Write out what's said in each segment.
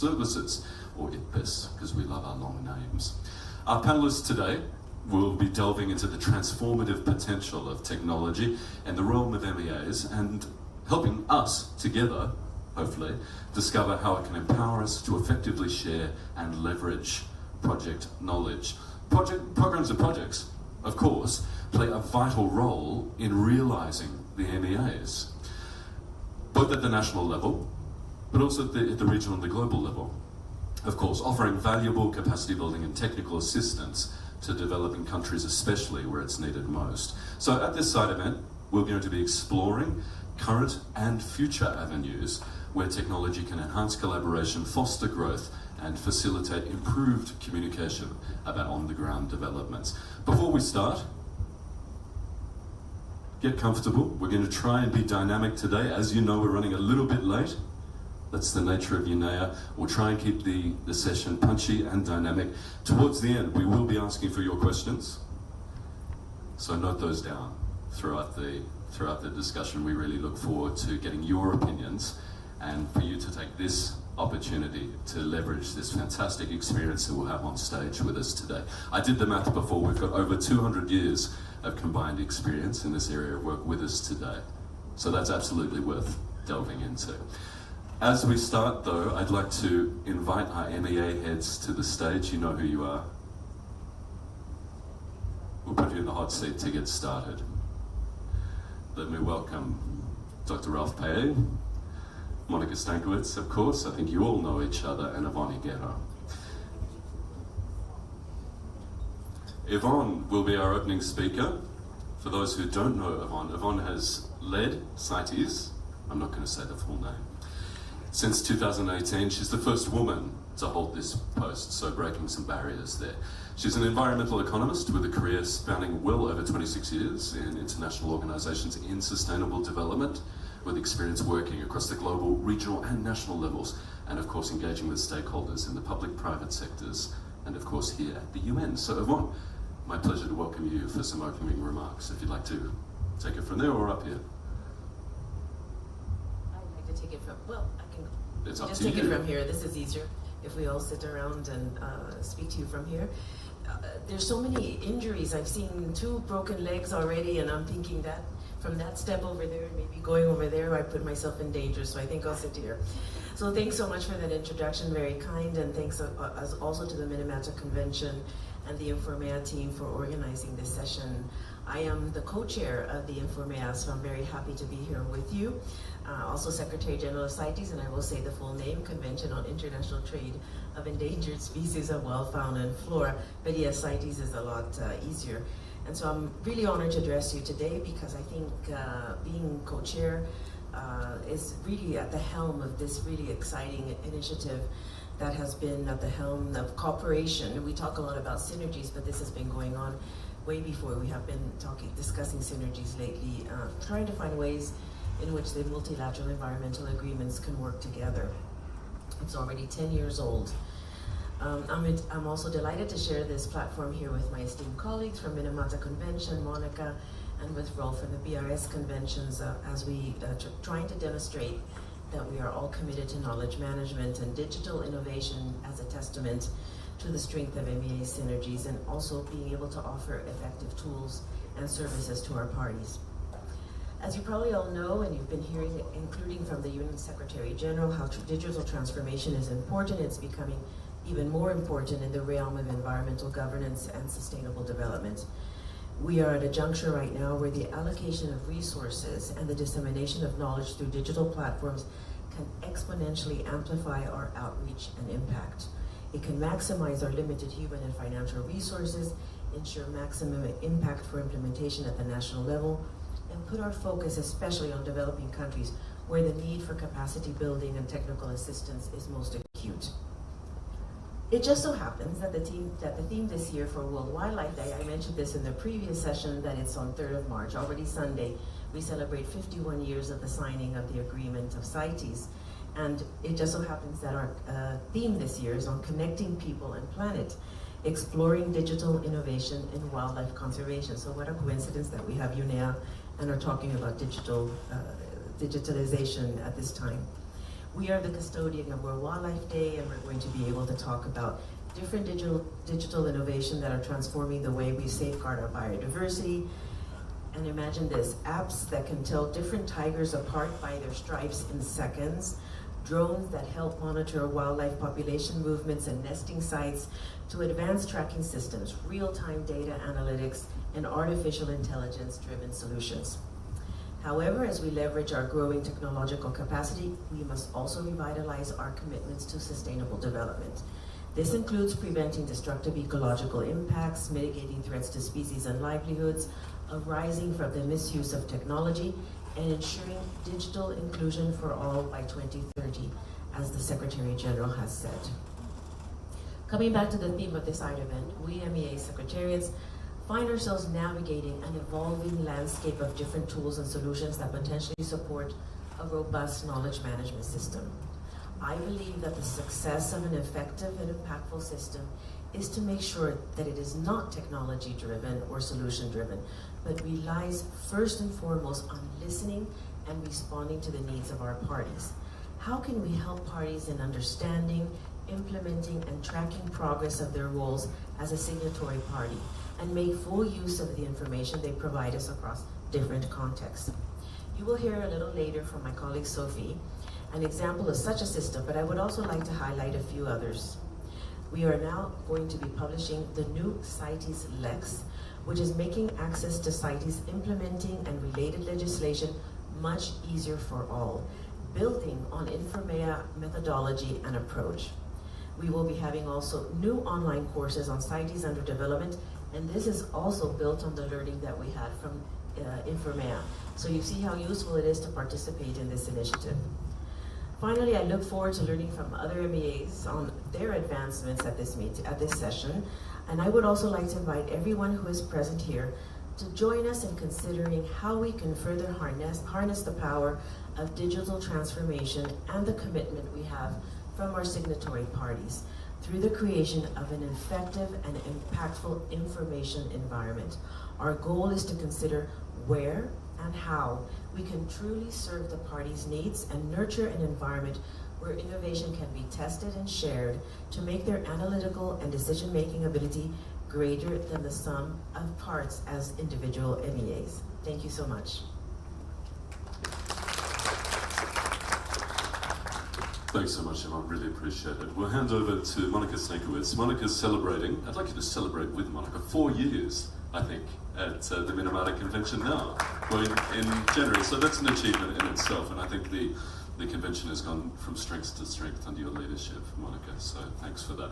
Services, or IPPIS, because we love our long names. Our panelists today will be delving into the transformative potential of technology and the realm of MEAs and helping us together, hopefully, discover how it can empower us to effectively share and leverage project knowledge. Programs and projects, of course, play a vital role in realising the MEAs, both at the national level, but also at the regional and the global level. Of course, offering valuable capacity building and technical assistance to developing countries, especially where it's needed most. So at this side event, we're going to be exploring current and future avenues where technology can enhance collaboration, foster growth, and facilitate improved communication about on-the-ground developments. Before we start, get comfortable. We're going to try and be dynamic today. As you know, we're running a little bit late. That's the nature of UNEA. We'll try and keep the session punchy and dynamic. Towards the end, we will be asking for your questions. So note those down throughout the discussion. We really look forward to getting your opinions and for you to take this opportunity to leverage this fantastic experience that we'll have on stage with us today. I did the math before. We've got over 200 years of combined experience in this area of work with us today. So that's absolutely worth delving into. As we start though, I'd like to invite our MEA heads to the stage. You know who you are. We'll put you in the hot seat to get started. Let me welcome Dr. Ralph Paye, Monica Stankiewicz, of course, I think you all know each other, and Yvonne Higuera. Yvonne will be our opening speaker. For those who don't know Yvonne has led CITES, I'm not going to say the full name, since 2018. She's the first woman to hold this post, so breaking some barriers there. She's an environmental economist with a career spanning well over 26 years in international organizations in sustainable development, with experience working across the global, regional and national levels, and of course engaging with stakeholders in the public-private sectors, and of course here at the UN. So Yvonne, my pleasure to welcome you for some opening remarks. If you'd like to take it from there or up here. I'd like to take it from, well, I can it's up just to take you. it from here. This is easier if we all sit around and speak to you from here. There's so many injuries. I've seen 2 broken legs already, and I'm thinking that from that step over there, maybe going over there, I put myself in danger, so I think I'll sit here. So thanks so much for that introduction, very kind, and thanks also to the Minamata Convention and the Informaea team for organizing this session. I am the co-chair of the Informaea, so I'm very happy to be here with you. Also Secretary General of CITES, and I will say the full name, Convention on International Trade of Endangered Species of Wild Fauna and Flora, but yes, CITES is a lot easier. And so I'm really honored to address you today because I think being co-chair is really at the helm of this really exciting initiative that has been at the helm of cooperation. We talk a lot about synergies, but this has been going on way before. We have been discussing synergies lately, trying to find ways in which the multilateral environmental agreements can work together. It's already 10 years old. I'm also delighted to share this platform here with my esteemed colleagues from Minamata Convention, Monica, and with Rolf from the BRS conventions as we trying to demonstrate that we are all committed to knowledge management and digital innovation as a testament to the strength of MEA synergies, and also being able to offer effective tools and services to our parties. As you probably all know, and you've been hearing, including from the UN Secretary General, how digital transformation is important. It's becoming even more important in the realm of environmental governance and sustainable development. We are at a juncture right now where the allocation of resources and the dissemination of knowledge through digital platforms can exponentially amplify our outreach and impact. It can maximize our limited human and financial resources, ensure maximum impact for implementation at the national level, and put our focus especially on developing countries where the need for capacity building and technical assistance is most acute. It just so happens that the theme this year for World Wildlife Day, I mentioned this in the previous session, that it's on 3rd of March, already Sunday. We celebrate 51 years of the signing of the agreement of CITES. And it just so happens that our theme this year is on connecting people and planet, exploring digital innovation in wildlife conservation. So what a coincidence that we have UNEA and are talking about digitalization at this time. We are the custodian of World Wildlife Day, and we're going to be able to talk about different digital innovation that are transforming the way we safeguard our biodiversity. And imagine this, apps that can tell different tigers apart by their stripes in seconds, drones that help monitor wildlife population movements and nesting sites, to advanced tracking systems, real-time data analytics, and artificial intelligence-driven solutions. However, as we leverage our growing technological capacity, we must also revitalize our commitments to sustainable development. This includes preventing destructive ecological impacts, mitigating threats to species and livelihoods arising from the misuse of technology, and ensuring digital inclusion for all by 2030, as the Secretary General has said. Coming back to the theme of this art event, we MEA Secretariats find ourselves navigating an evolving landscape of different tools and solutions that potentially support a robust knowledge management system. I believe that the success of an effective and impactful system is to make sure that it is not technology-driven or solution-driven, but relies first and foremost on listening and responding to the needs of our parties. How can we help parties in understanding, implementing, and tracking progress of their roles as a signatory party, and make full use of the information they provide us across different contexts? You will hear a little later from my colleague Sophie an example of such a system, but I would also like to highlight a few others. We are now going to be publishing the new CITES Lex, which is making access to CITES implementing and related legislation much easier for all, building on Informaea methodology and approach. We will be having also new online courses on CITES under development, and this is also built on the learning that we had from Informaea. So you see how useful it is to participate in this initiative. Finally, I look forward to learning from other MEAs on their advancements at this session, and I would also like to invite everyone who is present here to join us in considering how we can further harness the power of digital transformation and the commitment we have from our signatory parties through the creation of an effective and impactful information environment. Our goal is to consider where and how we can truly serve the parties' needs and nurture an environment where innovation can be tested and shared to make their analytical and decision-making ability greater than the sum of parts as individual MEAs. Thank you so much. Thanks so much, Emma. Really appreciate it. We'll hand over to Monica Snakowitz. Monica's celebrating, I'd like you to celebrate with Monica, 4 years, I think, at the Minamata Convention now. We're in January, so that's an achievement in itself, and I think the convention has gone from strength to strength under your leadership, Monica, so thanks for that.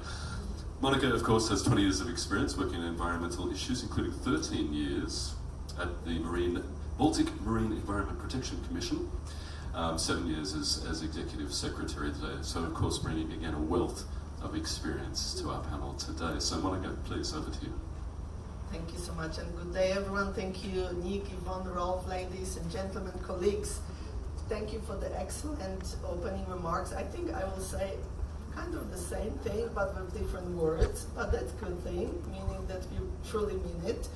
Monica, of course, has 20 years of experience working in environmental issues, including 13 years at the Baltic Marine Environment Protection Commission, 7 years as Executive Secretary today, so of course bringing again a wealth of experience to our panel today. So Monica, please, over to you. Thank you so much, and good day everyone. Thank you, Nick, Yvonne, Rolf, ladies and gentlemen, colleagues. Thank you for the excellent opening remarks. I think I will say kind of the same thing, but with different words, but that's a good thing, meaning that we truly mean it.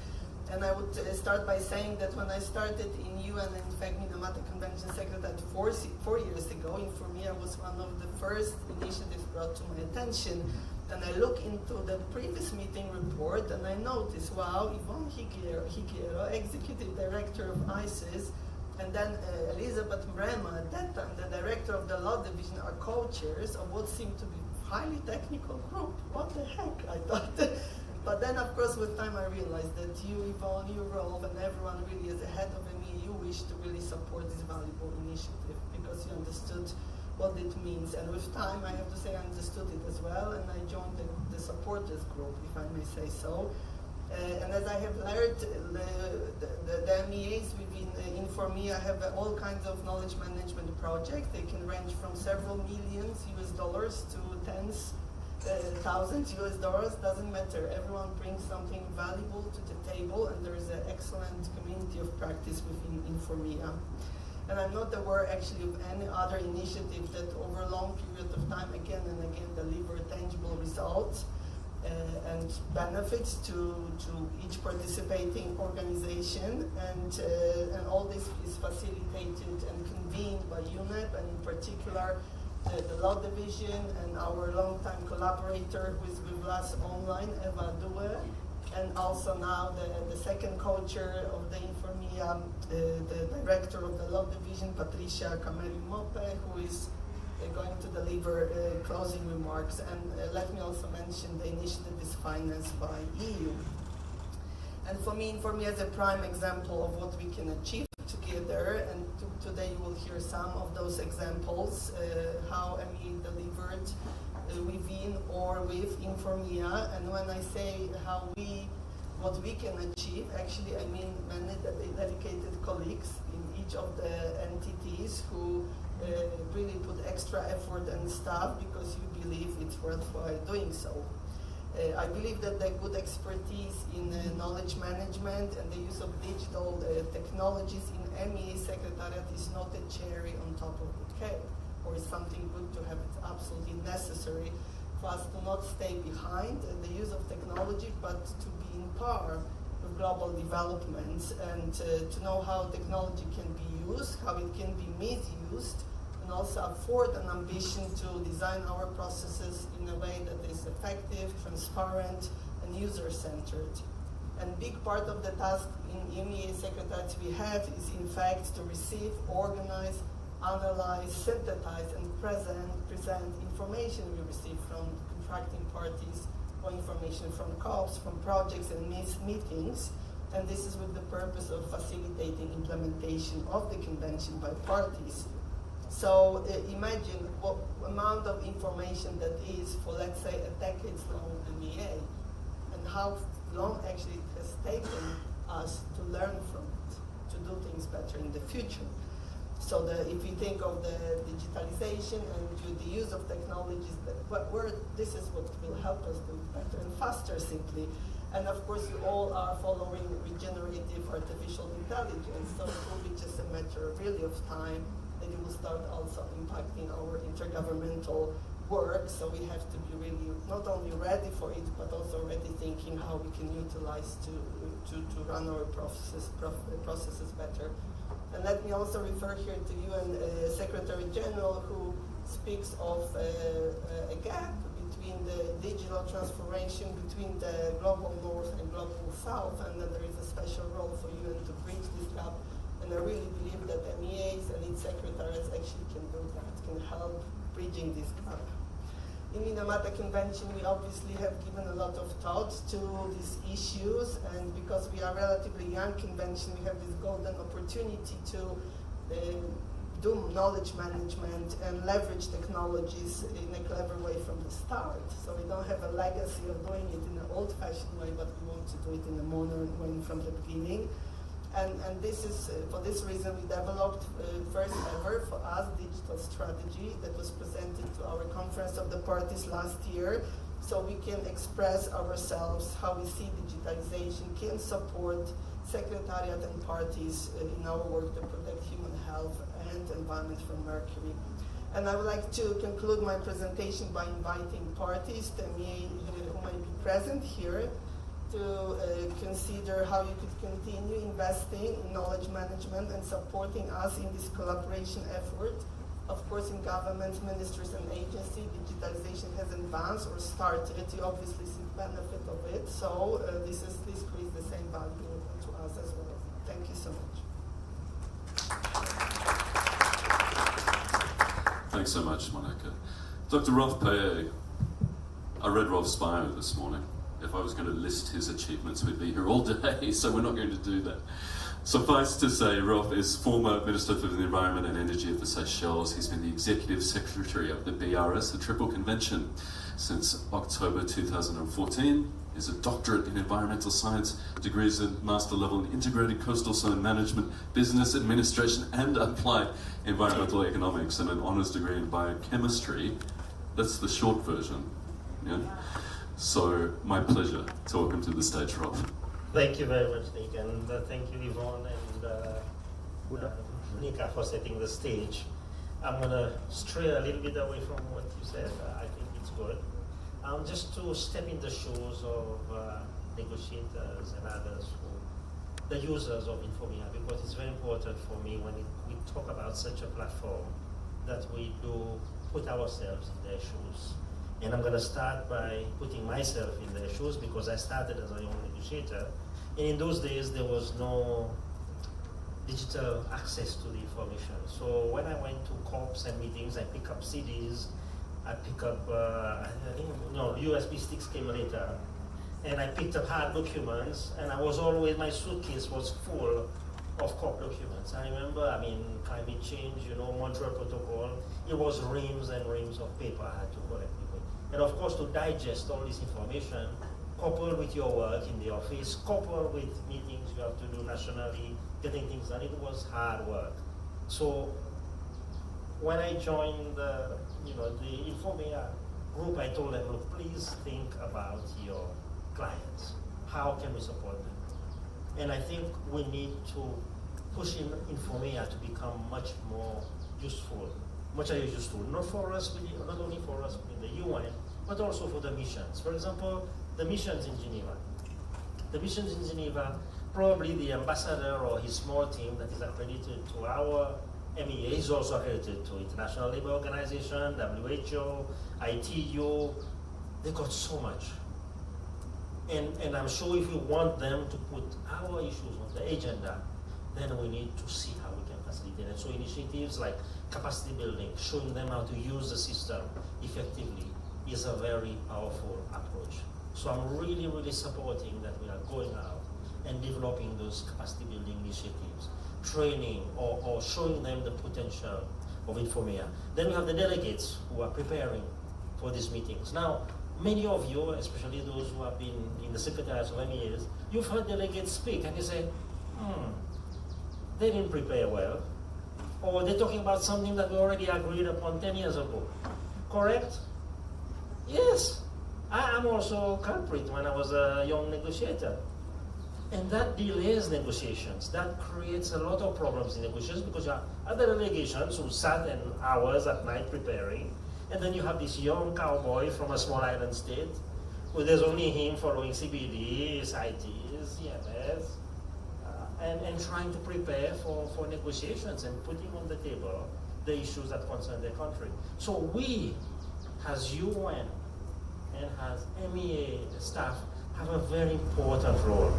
And I would start by saying that when I started in UN, in fact, Minamata Convention Secretary 4 years ago, Informea was one of the first initiatives brought to my attention. And I look into the previous meeting report and I notice, wow, Yvonne Higuero, Executive Director of ISIS, and then Elizabeth Mrema, at that time, the Director of the Law Division, are co-chairs of what seemed to be a highly technical group. What the heck, I thought. But then, of course, with time I realized that you, Yvonne, you, Rolf, and everyone really as a head of ME, you wish to really support this valuable initiative because you understood what it means. And with time, I have to say I understood it as well, and I joined the supporters group, if I may say so. And as I have learned, the MEAs within Informea have all kinds of knowledge management projects. They can range from several millions US dollars to tens thousands US dollars, doesn't matter. Everyone brings something valuable to the table, and there is an excellent community of practice within Informea. And I'm not aware actually of any other initiative that over a long period of time again and again deliver tangible results and benefits to each participating organization, and all this is facilitated and convened by UNEP, and in particular the law division, and our longtime collaborator who is with us online, Eva Due, and also now the second co-chair of the Informia, the director of the law division, Patricia Kameri-Mope, who is going to deliver closing remarks. And let me also mention the initiative is financed by EU. And for me, as a prime example of what we can achieve together, and today you will hear some of those examples, how MEA delivered within or with Informia. And when I say what we can achieve, actually I mean many dedicated colleagues in each of the entities who really put extra effort and stuff because you believe it's worthwhile doing so. I believe that the good expertise in knowledge management and the use of digital technologies in MEA Secretariat is not a cherry on top of the cake, or is something good to have. It's absolutely necessary for us to not stay behind in the use of technology, but to be in par with global developments and to know how technology can be used, how it can be misused, and also afford an ambition to design our processes in a way that is effective, transparent, and user-centered. And big part of the task in MEA Secretariat we have is in fact to receive, organize, analyze, synthesize, and present information we receive from contracting parties or information from COPs, from projects and meetings. And this is with the purpose of facilitating implementation of the convention by parties. So imagine what amount of information that is for, let's say, a decades-long MEA, and how long actually it has taken us to learn from it, to do things better in the future. So if you think of the digitalization and the use of technologies, this is what will help us do it better and faster simply. And of course, you all are following regenerative artificial intelligence, so it will be just a matter really of time that it will start also impacting our intergovernmental work. So we have to be really not only ready for it, but also already thinking how we can utilize to run our processes better. And let me also refer here to you and Secretary General, who speaks of a gap between the digital transformation between the global north and global south, and that there is a special role for you and to bridge this gap. And I really believe that MEAs and its secretariats actually can do that, can help bridging this gap. In Minamata Convention, we obviously have given a lot of thought to these issues, and because we are a relatively young convention, we have this golden opportunity to do knowledge management and leverage technologies in a clever way from the start. So we don't have a legacy of doing it in an old-fashioned way, but we want to do it in a modern way from the beginning. And this is, for this reason, we developed first ever for us digital strategy that was presented to our conference of the parties last year, so we can express ourselves how we see digitalization can support secretariat and parties in our work to protect human health and environment from mercury. And I would like to conclude my presentation by inviting parties who may be present here to consider how you could continue investing in knowledge management and supporting us in this collaboration effort. Of course, in government, ministries and agencies, digitalization has advanced or started. You obviously see the benefit of it. So this creates the same value to us as well. Thank you so much. Thanks so much, Monica. Dr. Rolf Paye, I read Rolf's bio this morning. If I was going to list his achievements, we'd be here all day, so we're not going to do that. Suffice to say, Rolf is former Minister for the Environment and Energy of the Seychelles. He's been the Executive Secretary of the BRS, the Triple Convention, since October 2014. He's a doctorate in environmental science, degrees at master level in integrated coastal zone management, business administration, and applied environmental economics, and an honors degree in biochemistry. That's the short version. Yeah? So, my pleasure to welcome to the stage, Rolf. Thank you very much, Nick, and thank you, Yvonne and Nika, for setting the stage. I'm going to stray a little bit away from what you said. I think it's good. Just to step in the shoes of negotiators and others, the users of Informia, because it's very important for me when we talk about such a platform that we do put ourselves in their shoes. And I'm going to start by putting myself in their shoes because I started as a young negotiator. And in those days, there was no digital access to the information. So when I went to COPs and meetings, I pick up CDs, I pick up, USB sticks came later. And I picked up hard documents, and my suitcase was full of COP documents. I remember, climate change, Montreal Protocol, it was reams and reams of paper I had to collect. And of course, to digest all this information, coupled with your work in the office, coupled with meetings you have to do nationally, getting things done, it was hard work. So when I joined the Infomea group, I told them, look, please think about your clients. How can we support them? And I think we need to push Infomea to become much more useful, not only for us in the UN, but also for the missions. For example, the missions in Geneva. The missions in Geneva, probably the ambassador or his small team that is accredited to our MEA is also accredited to International Labour Organization, WHO, ITU. They got so much. And I'm sure if we want them to put our issues on the agenda, then we need to see how we can facilitate it. So initiatives like capacity building, showing them how to use the system effectively is a very powerful approach. So I'm really, really supporting that we are going out and developing those capacity building initiatives, training or showing them the potential of Infomea. Then we have the delegates who are preparing for these meetings. Now, many of you, especially those who have been in the secretariats of MEAs, you've heard delegates speak and you say, they didn't prepare well, or they're talking about something that we already agreed upon 10 years ago. Correct? Yes. I'm also a culprit when I was a young negotiator. And that delays negotiations. That creates a lot of problems in negotiations because you have other delegations who sat in hours at night preparing, and then you have this young cowboy from a small island state who there's only him following CBD, CITs, CMS, and trying to prepare for negotiations and putting on the table the issues that concern their country. So we, as UN and as MEA staff, have a very important role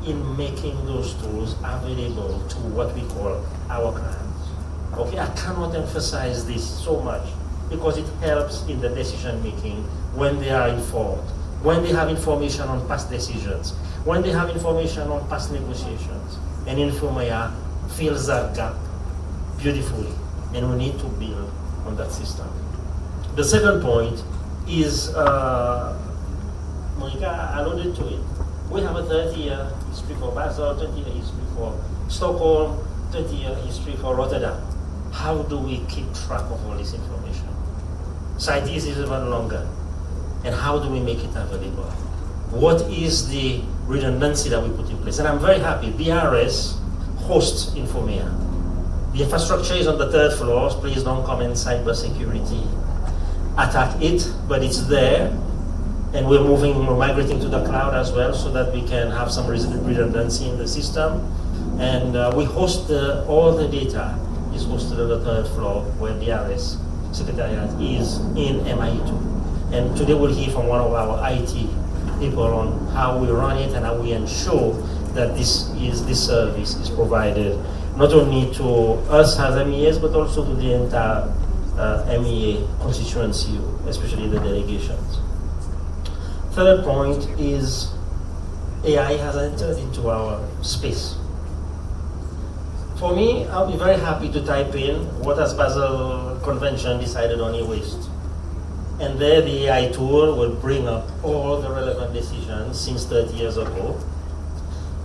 in making those tools available to what we call our clients. Okay, I cannot emphasize this so much because it helps in the decision making when they are informed, when they have information on past decisions, when they have information on past negotiations. And Infomea fills that gap beautifully, and we need to build on that system. The second point is, Monica alluded to it. We have a 30-year history for Basel, 20-year history for Stockholm, 20-year history for Rotterdam. How do we keep track of all this information? CITES is even longer. And how do we make it available? What is the redundancy that we put in place? And I'm very happy, BRS hosts Infomea. The infrastructure is on the 3rd floor. Please don't come in cybersecurity attack it, but it's there. And we're migrating to the cloud as well so that we can have some redundancy in the system. And we host all the data is hosted on the 3rd floor where DRS Secretariat is in MIE2. And today we'll hear from one of our IT people on how we run it and how we ensure that this service is provided not only to us as MEAs but also to the entire MEA constituency, especially the delegations. Third point is AI has entered into our space. For me, I'll be very happy to type in what has Basel Convention decided on e-waste. And there the AI tool will bring up all the relevant decisions since 30 years ago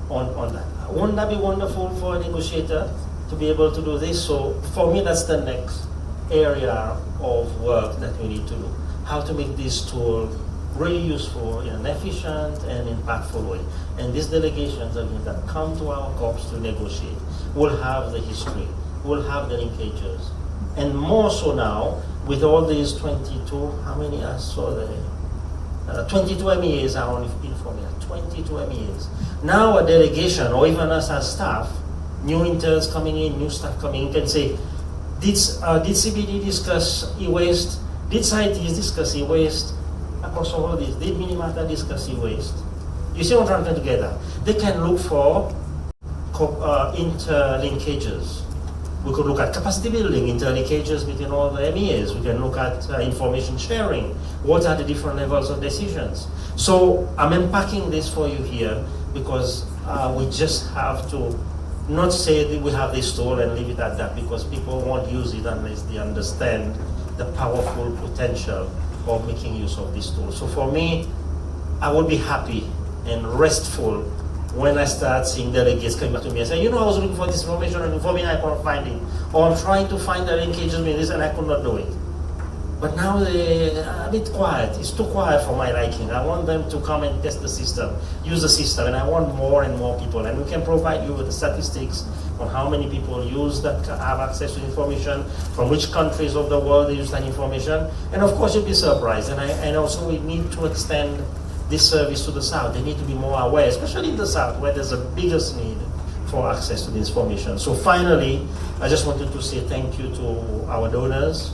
on that. Wouldn't that be wonderful for a negotiator to be able to do this? So for me, that's the next area of work that we need to do. How to make this tool really useful in an efficient and impactful way. And these delegations that come to our COPs to negotiate will have the history, will have the linkages. And more so now, with all these 22, how many I saw there? 22 MEAs are on Infomea, 22 MEAs. Now a delegation, or even us as staff, new interns coming in, new staff coming in, can say, Did CBD discuss e-waste? Did scientists discuss e-waste? Across all of this, did Minamata discuss e-waste? You see what I'm trying to get at? They can look for interlinkages. We could look at capacity building, interlinkages between all the MEAs. We can look at information sharing. What are the different levels of decisions? So I'm unpacking this for you here because we just have to not say that we have this tool and leave it at that, because people won't use it unless they understand the powerful potential of making use of this tool. So for me, I will be happy and restful when I start seeing delegates coming back to me and say, you know, I was looking for this information and for me I couldn't find it. Or I'm trying to find the linkages with this and I could not do it. But now they're a bit quiet. It's too quiet for my liking. I want them to come and test the system, use the system, and I want more and more people. And we can provide you with the statistics on how many people use that, have access to information, from which countries of the world they use that information. And of course, you'll be surprised. And also we need to extend this service to the South. They need to be more aware, especially in the South, where there's a biggest need for access to the information. So finally, I just wanted to say thank you to our donors,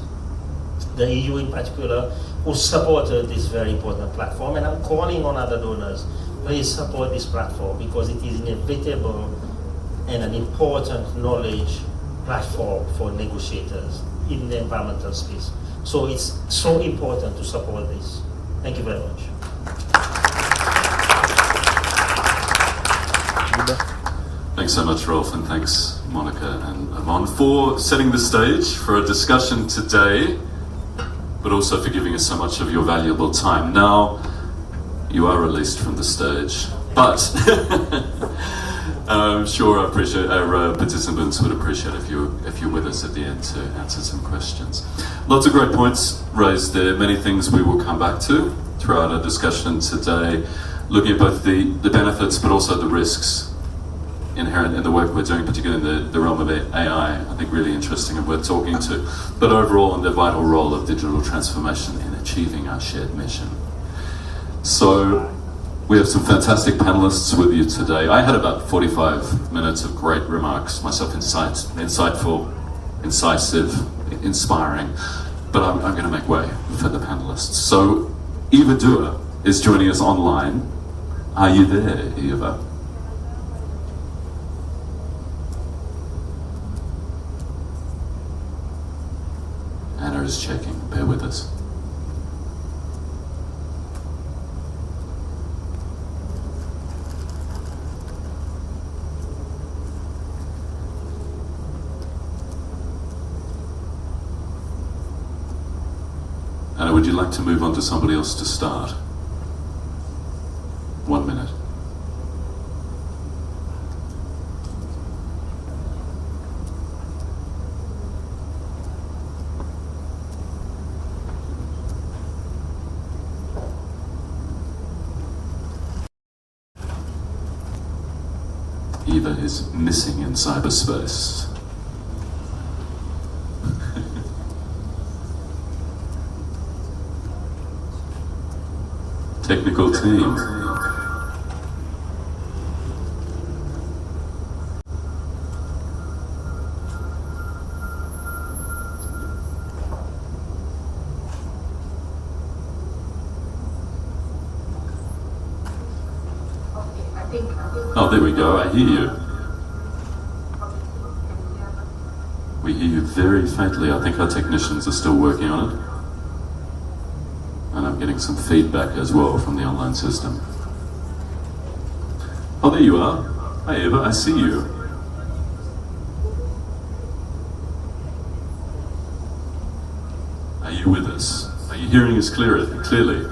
the EU in particular, who supported this very important platform. And I'm calling on other donors, please support this platform, because it is inevitable and an important knowledge platform for negotiators in the environmental space. So it's so important to support this. Thank you very much. Thanks so much, Rolf, and thanks, Monica and Amon, for setting the stage for a discussion today, but also for giving us so much of your valuable time. Now, you are released from the stage, but I'm sure our participants would appreciate if you're with us at the end to answer some questions. Lots of great points raised there, many things we will come back to throughout our discussion today, looking at both the benefits but also the risks inherent in the work we're doing, particularly in the realm of AI. I think really interesting and worth talking to, but overall in the vital role of digital transformation in achieving our shared mission. So we have some fantastic panelists with you today. I had about 45 minutes of great remarks, myself insightful, incisive, inspiring, but I'm going to make way for the panelists. So Eva Dua is joining us online. Are you there, Eva? Anna is checking, bear with us. Anna, would you like to move on to somebody else to start? 1 minute. Eva is missing in cyberspace. Technical team. Oh, there we go, I hear you. We hear you very faintly. I think our technicians are still working on it. And I'm getting some feedback as well from the online system. Oh, there you are. Hi Eva, I see you. Are you with us? Are you hearing us clearly?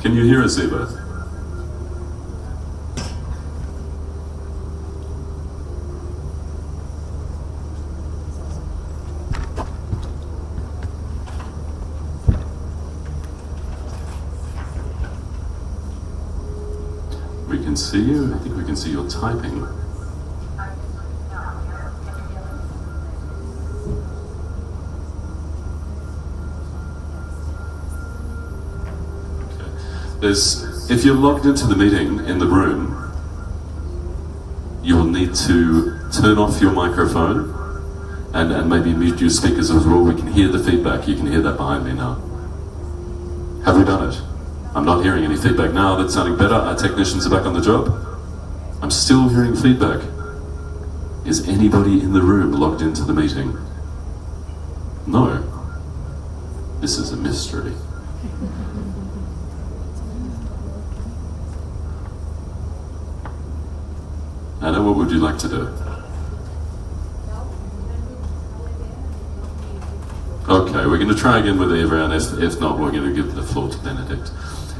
Can you hear us, Eva? We can see you. I think we can see your typing. if you're logged into the meeting in the room, you'll need to turn off your microphone and maybe mute your speakers as well. We can hear the feedback. You can hear that behind me now. Have we done it? I'm not hearing any feedback now. That's sounding better. Our technicians are back on the job. I'm still hearing feedback. Is anybody in the room logged into the meeting? No. This is a mystery. Anna, what would you like to do? Okay, we're going to try again with Eva, and if not, we're going to give the floor to Benedict.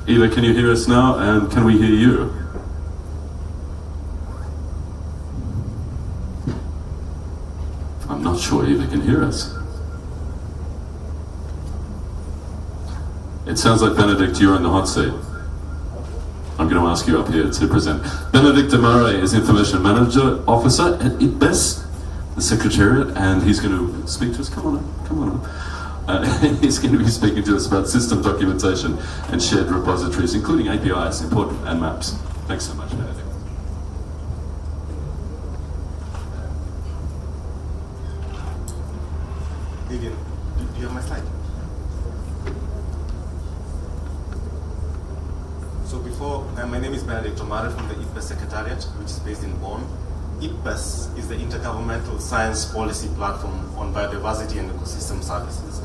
Eva, can you hear us now, and can we hear you? I'm not sure Eva can hear us. It sounds like, Benedict, you're in the hot seat. I'm going to ask you up here to present. Benedict Demare is Information Manager Officer at IPBES, the Secretariat, and he's going to speak to us. Come on up, come on up. He's going to be speaking to us about system documentation and shared repositories, including APIs, important, and maps. Thanks so much, Benedict. Vivian, do you have my slide? So before, my name is Benedict Demare from the IPBES Secretariat, which is based in Bonn. IPBES is the Intergovernmental Science Policy Platform on Biodiversity and Ecosystem Services.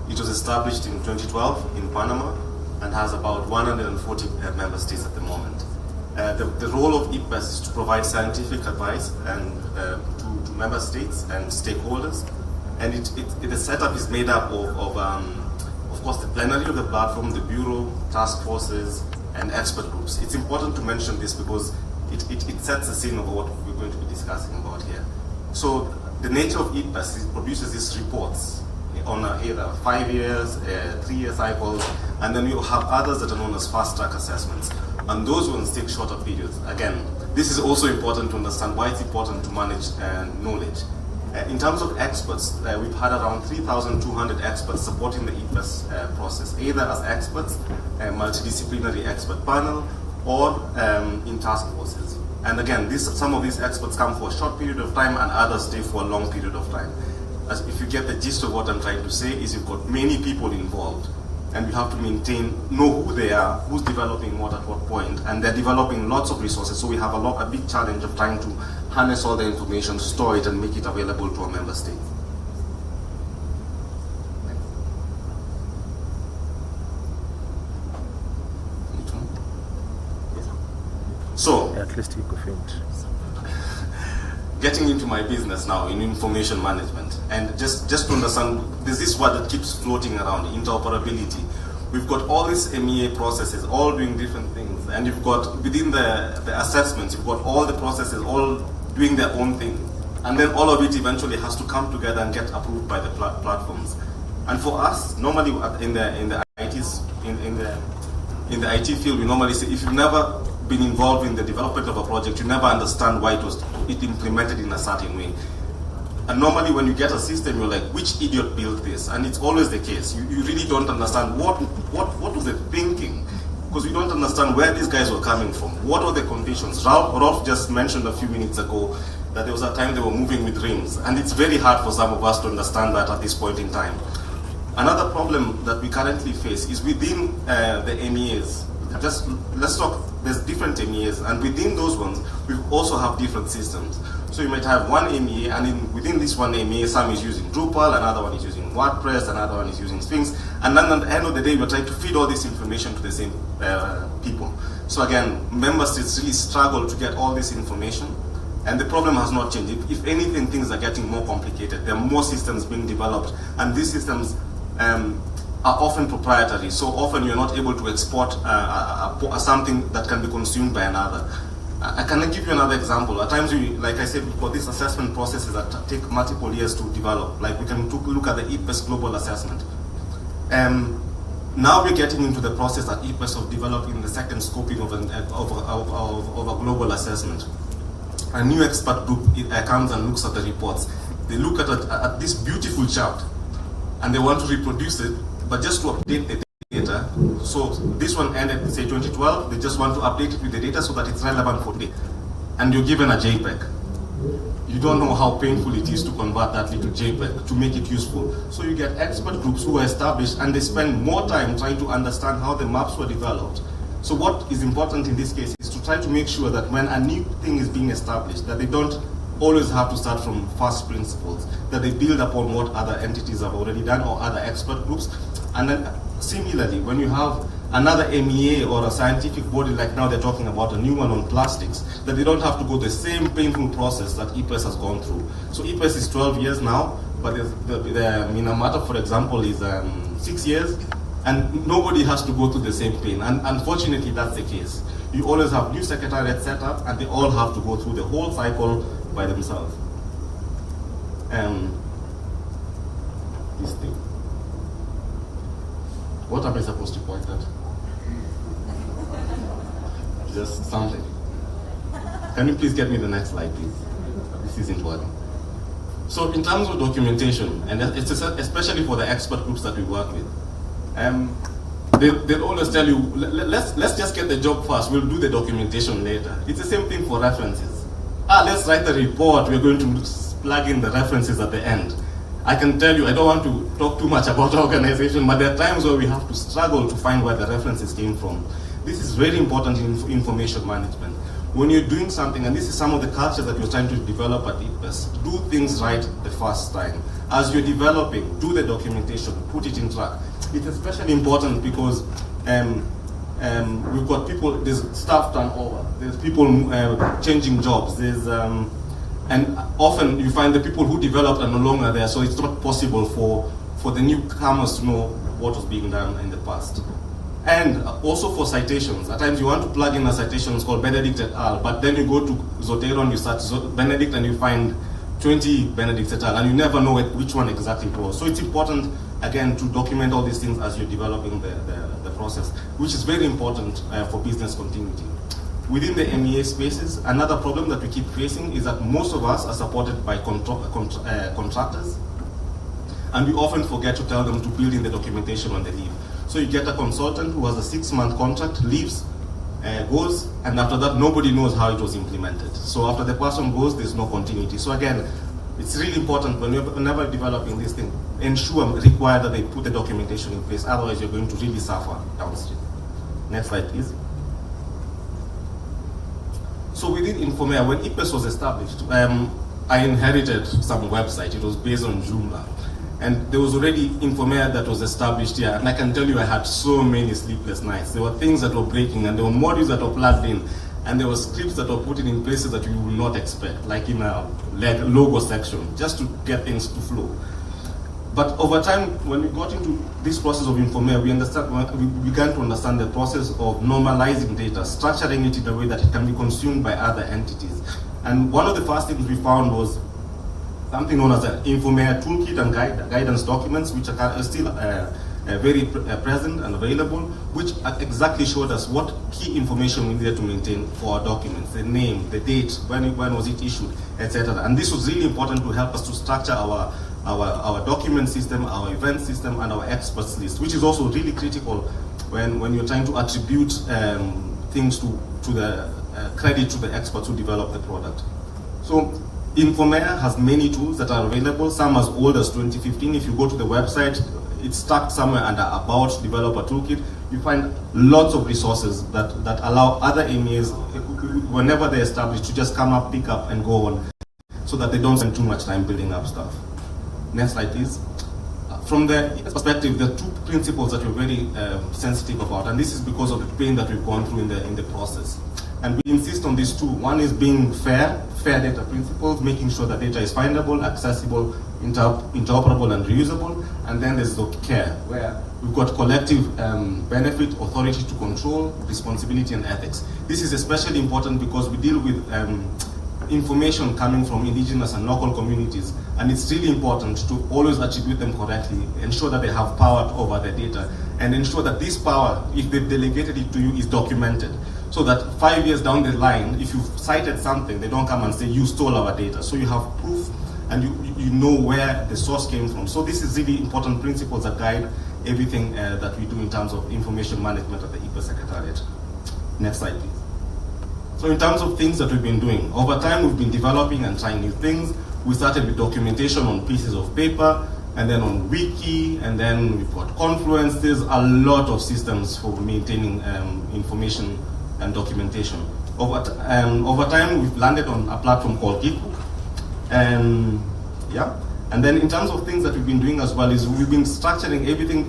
It was established in 2012 in Panama and has about 140 member states at the moment. The role of IPBES is to provide scientific advice and to member states and stakeholders. And the setup is made up of course, the plenary of the platform, the bureau, task forces, and expert groups. It's important to mention this because it sets the scene of what we're going to be discussing about here. So the nature of IPBES is it produces these reports on either 5 years, 3-year cycles, and then you have others that are known as fast-track assessments. And those ones take shorter periods. Again, this is also important to understand why it's important to manage knowledge. In terms of experts, we've had around 3,200 experts supporting the IPBES process, either as experts, a multidisciplinary expert panel, or in task forces. And again, some of these experts come for a short period of time and others stay for a long period of time. As if you get the gist of what I'm trying to say, is you've got many people involved, and you have to know who they are, who's developing what at what point, and they're developing lots of resources. So we have a big challenge of trying to harness all the information, store it, and make it available to our member states. So, at least you could finish. Getting into my business now in information management, and just to understand, there's this word that keeps floating around, interoperability. We've got all these MEA processes all doing different things, and you've got within the assessments, you've got all the processes all doing their own thing, and then all of it eventually has to come together and get approved by the platforms. And for us, normally in the IT field, we normally say if you've never been involved in the development of a project, you never understand why it implemented in a certain way. And normally when you get a system, you're like, which idiot built this? And it's always the case. You really don't understand what was the thinking, because you don't understand where these guys were coming from. What were the conditions? Rolf just mentioned a few minutes ago that there was a time they were moving with rings, and it's very hard for some of us to understand that at this point in time. Another problem that we currently face is within the MEAs. Let's talk, there's different MEAs, and within those ones, we also have different systems. So you might have one MEA, and within this one MEA, some is using Drupal, another one is using WordPress, another one is using Sphinx, and then at the end of the day, we're trying to feed all this information to the same people. So again, member states really struggle to get all this information, and the problem has not changed. If anything, things are getting more complicated. There are more systems being developed, and these systems are often proprietary, so often you're not able to export something that can be consumed by another. I can give you another example. At times, like I said, we've got these assessment processes that take multiple years to develop. Like we can look at the IPBES Global Assessment. Now we're getting into the process at IPBES of developing the second scoping of a global assessment. A new expert group comes and looks at the reports. They look at this beautiful chart, and they want to reproduce it, but just to update the data. So this one ended, say 2012, they just want to update it with the data so that it's relevant for today. And you're given a JPEG. You don't know how painful it is to convert that little JPEG to make it useful. So you get expert groups who are established and they spend more time trying to understand how the maps were developed. So what is important in this case is to try to make sure that when a new thing is being established, that they don't always have to start from first principles, that they build upon what other entities have already done or other expert groups. And then similarly, when you have another MEA or a scientific body, like now they're talking about a new one on plastics, that they don't have to go the same painful process that IPES has gone through. So IPES is 12 years now, but the Minamata, for example, is 6 years, and nobody has to go through the same pain. And unfortunately, that's the case. You always have new secretariats set up, and they all have to go through the whole cycle by themselves. This thing. What am I supposed to point at? Just something. Can you please get me the next slide, please? This isn't working. So in terms of documentation, and it's especially for the expert groups that we work with, they'll always tell you, let's just get the job first, we'll do the documentation later. It's the same thing for references. Let's write the report, we're going to plug in the references at the end. I can tell you, I don't want to talk too much about organization, but there are times where we have to struggle to find where the references came from. This is very important in information management. When you're doing something, and this is some of the culture that we're trying to develop at IPES, do things right the first time. As you're developing, do the documentation, put it in track. It's especially important because we've got people, there's staff turnover, there's people changing jobs, and often you find the people who developed are no longer there, so it's not possible for the newcomers to know what was being done in the past. And also for citations. At times you want to plug in a citation called Benedict et al., but then you go to Zotero and you search Benedict and you find 20 Benedict et al., and you never know which one exactly it was. So it's important, again, to document all these things as you're developing the process, which is very important for business continuity. Within the MEA spaces, another problem that we keep facing is that most of us are supported by contractors, and we often forget to tell them to build in the documentation when they leave. So you get a consultant who has a 6-month contract, leaves, goes, and after that nobody knows how it was implemented. So after the person goes, there's no continuity. So again, it's really important whenever developing this thing, require that they put the documentation in place, otherwise you're going to really suffer downstream. Next slide, please. So within Infomea, when IPES was established, I inherited some website. It was based on Joomla. And there was already Infomea that was established here. And I can tell you I had so many sleepless nights. There were things that were breaking, and there were modules that were plugged in, and there were scripts that were put in places that you would not expect, like in a logo section, just to get things to flow. But over time, when we got into this process of Infomea, we began to understand the process of normalizing data, structuring it in a way that it can be consumed by other entities. And one of the first things we found was something known as an Infomea toolkit and guidance documents, which are still very present and available, which exactly showed us what key information we needed to maintain for our documents, the name, the date, when was it issued, etc. And this was really important to help us to structure our document system, our event system, and our experts list, which is also really critical when you're trying to attribute things to the credit to the experts who develop the product. So Infomea has many tools that are available, some as old as 2015. If you go to the website, it's stuck somewhere under About Developer Toolkit. You find lots of resources that allow other MEAs, whenever they're established, to just come up, pick up, and go on, so that they don't spend too much time building up stuff. Next slide, please. From the perspective, there are two principles that we're very sensitive about, and this is because of the pain that we've gone through in the process. And we insist on these two. One is being fair data principles, making sure that data is findable, accessible, interoperable, and reusable. And then there's the care, where we've got collective benefit, authority to control, responsibility, and ethics. This is especially important because we deal with information coming from indigenous and local communities, and it's really important to always attribute them correctly, ensure that they have power over their data, and ensure that this power, if they've delegated it to you, is documented, so that 5 years down the line, if you've cited something, they don't come and say, you stole our data. So you have proof, and you know where the source came from. So this is really important principles that guide everything that we do in terms of information management at the IPA Secretariat. Next slide, please. So in terms of things that we've been doing, over time we've been developing and trying new things. We started with documentation on pieces of paper, and then on Wiki, and then we've got Confluence. There's a lot of systems for maintaining information and documentation. Over time, we've landed on a platform called Gitbook. Yeah. And then in terms of things that we've been doing as well is we've been structuring everything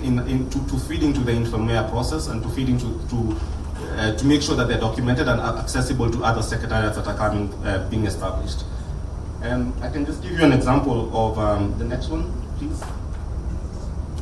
to feed into the Infomea process and to feed into to make sure that they're documented and are accessible to other secretariats that are being established. I can just give you an example of the next one, please.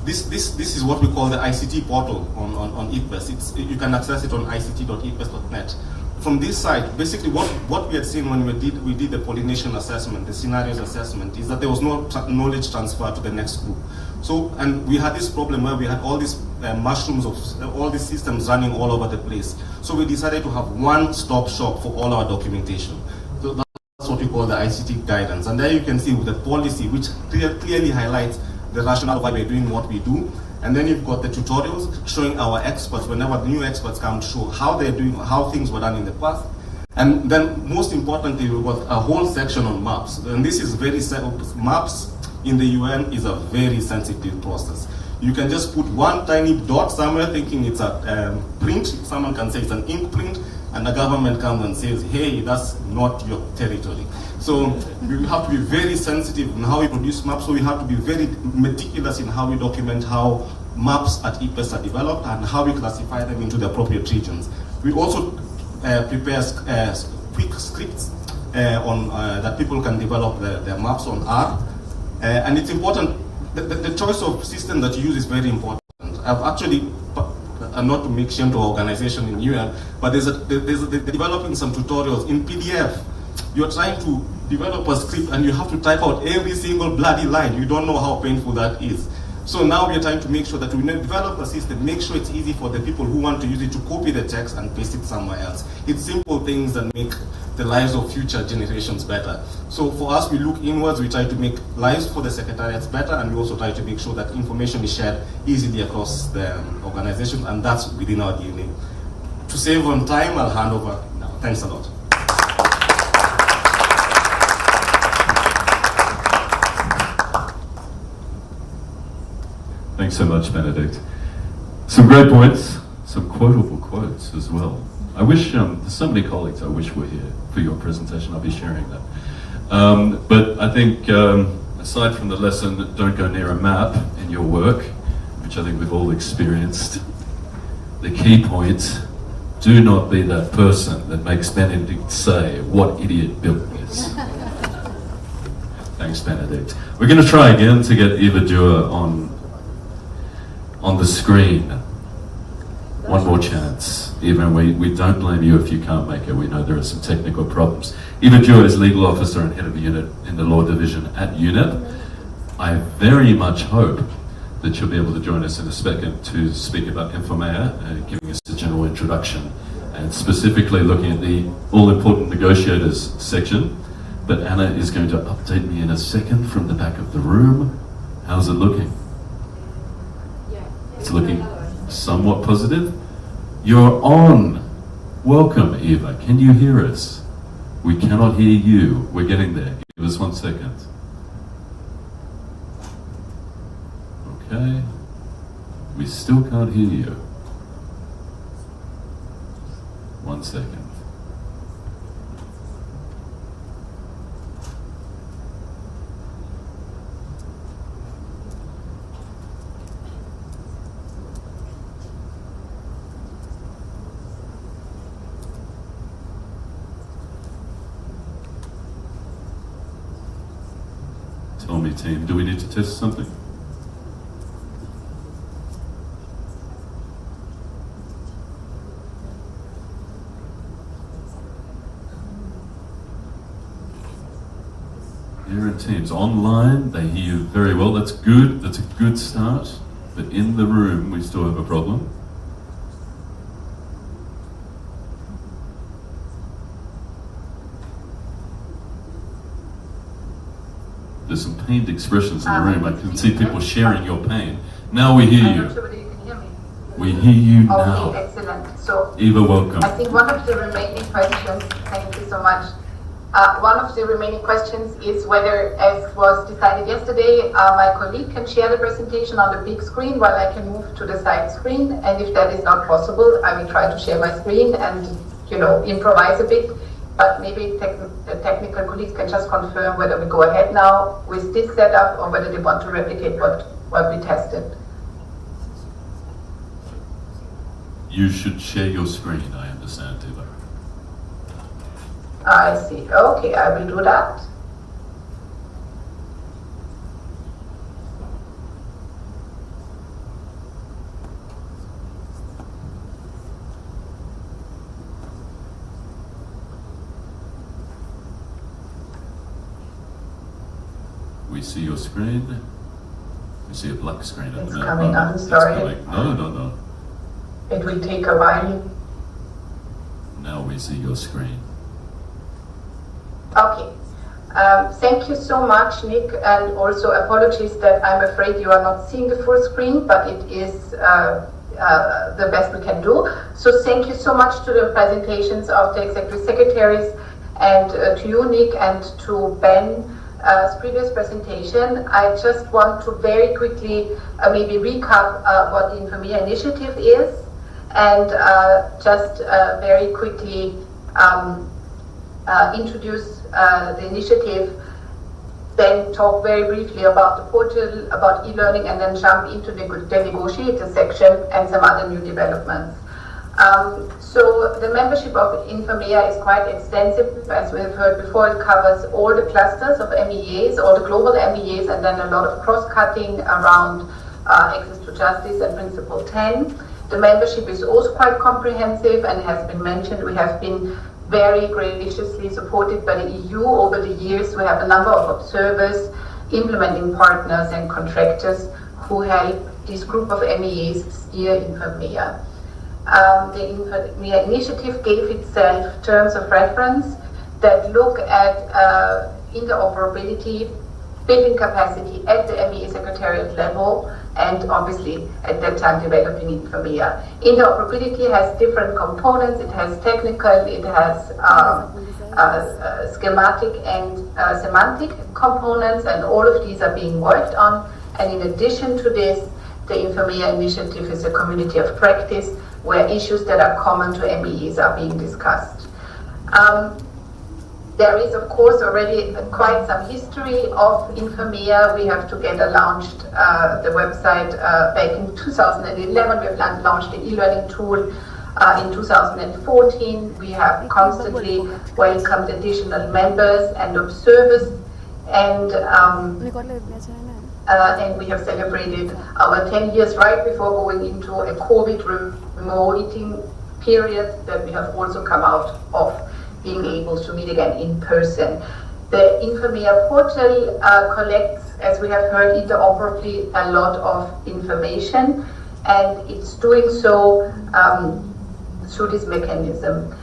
This is what we call the ICT portal on IPBES. You can access it on ict.ipbes.net. From this side, basically what we had seen when we did the pollination assessment, the scenarios assessment, is that there was no knowledge transfer to the next group. So, and we had this problem where we had all these mushrooms of all these systems running all over the place. So we decided to have one-stop shop for all our documentation. So that's what we call the ICT guidance. And there you can see with the policy, which clearly highlights the rationale why we're doing what we do. And then you've got the tutorials showing our experts, whenever new experts come, to show how they're doing, how things were done in the past. And then most importantly, we've got a whole section on maps. And this is maps in the UN is a very sensitive process. You can just put one tiny dot somewhere thinking it's a print. Someone can say it's an ink print, and the government comes and says, hey, that's not your territory. So we have to be very sensitive in how we produce maps, so we have to be very meticulous in how we document how maps at IPBES are developed and how we classify them into the appropriate regions. We also prepare quick scripts that people can develop their maps on R. And it's important, the choice of system that you use is very important. I've actually, not to make shame to our organization in UN, but they're developing some tutorials in PDF. You're trying to develop a script and you have to type out every single bloody line. You don't know how painful that is. So now we are trying to make sure that we develop a system, make sure it's easy for the people who want to use it to copy the text and paste it somewhere else. It's simple things that make the lives of future generations better. So for us, we look inwards, we try to make lives for the secretariats better, and we also try to make sure that information is shared easily across the organization, and that's within our DNA. To save on time, I'll hand over now. Thanks a lot. Thanks so much, Benedict. Some great points, some quotable quotes as well. I wish, there's so many colleagues I wish were here for your presentation. I'll be sharing that. But I think, aside from the lesson, don't go near a map in your work, which I think we've all experienced, the key point, do not be that person that makes Benedict say, what idiot built this? Thanks, Benedict. We're going to try again to get Eva Dewar on the screen. One more chance. Eva, we don't blame you if you can't make it. We know there are some technical problems. Eva Dewar is legal officer and head of unit in the law division at UNEP. I very much hope that you'll be able to join us in a second to speak about Infomea and giving us a general introduction and specifically looking at the all-important negotiators section. But Anna is going to update me in a second from the back of the room. How's it looking? It's looking somewhat positive. You're on. Welcome, Eva. Can you hear us? We cannot hear you. We're getting there. Give us 1 second. Okay. We still can't hear you. 1 second. Tell me, team, do we need to test something? Here in Teams, online, they hear you very well. That's good, that's a good start. But in the room, we still have a problem. There's some pained expressions in the room. I can see people sharing your pain. Now we hear I'm you. not sure whether you can hear me. We hear you now. Okay, excellent. So Eva, welcome. I think one of the remaining questions, thank you so much. One of the remaining questions is whether, as was decided yesterday, my colleague can share the presentation on the big screen while I can move to the side screen. And if that is not possible, I will try to share my screen and, improvise a bit. But maybe the technical colleagues can just confirm whether we go ahead now with this setup or whether they want to replicate what we tested. You should share your screen, I understand, Eva. I see. Okay, I will do that. We see your screen. We see a black screen at It's the minute. coming on, It's sorry. coming. No. It will take a while. Now we see your screen. Okay. Thank you so much, Nick, and also apologies that I'm afraid you are not seeing the full screen, but it is the best we can do. So thank you so much to the presentations of the executive secretaries and to you, Nick, and to Ben's previous presentation. I just want to very quickly maybe recap what the Infomia initiative is, and just very quickly introduce the initiative, then talk very briefly about the portal, about e-learning, and then jump into the negotiator section and some other new developments. So the membership of Infomia is quite extensive. As we have heard before, it covers all the clusters of MEAs, all the global MEAs, and then a lot of cross-cutting around access to justice and Principle 10. The membership is also quite comprehensive and has been mentioned. We have been very graciously supported by the EU over the years. We have a number of observers, implementing partners and contractors who help this group of MEAs steer Infomia. The Infomia initiative gave itself terms of reference that look at interoperability, building capacity at the MEA secretariat level, and obviously at that time developing Infomia. Interoperability has different components. It has technical, it has schematic and semantic components, and all of these are being worked on. And in addition to this, the Infomia initiative is a community of practice where issues that are common to MEEs are being discussed. There is, of course, already quite some history of Infomia. We have together launched the website back in 2011. We have launched the e-learning tool in 2014. We have constantly welcomed additional members and observers, and we have celebrated our 10 years right before going into a COVID remote meeting period that we have also come out of, being able to meet again in person. The Infomia portal collects, as we have heard, interoperably a lot of information, and it's doing so through this mechanism.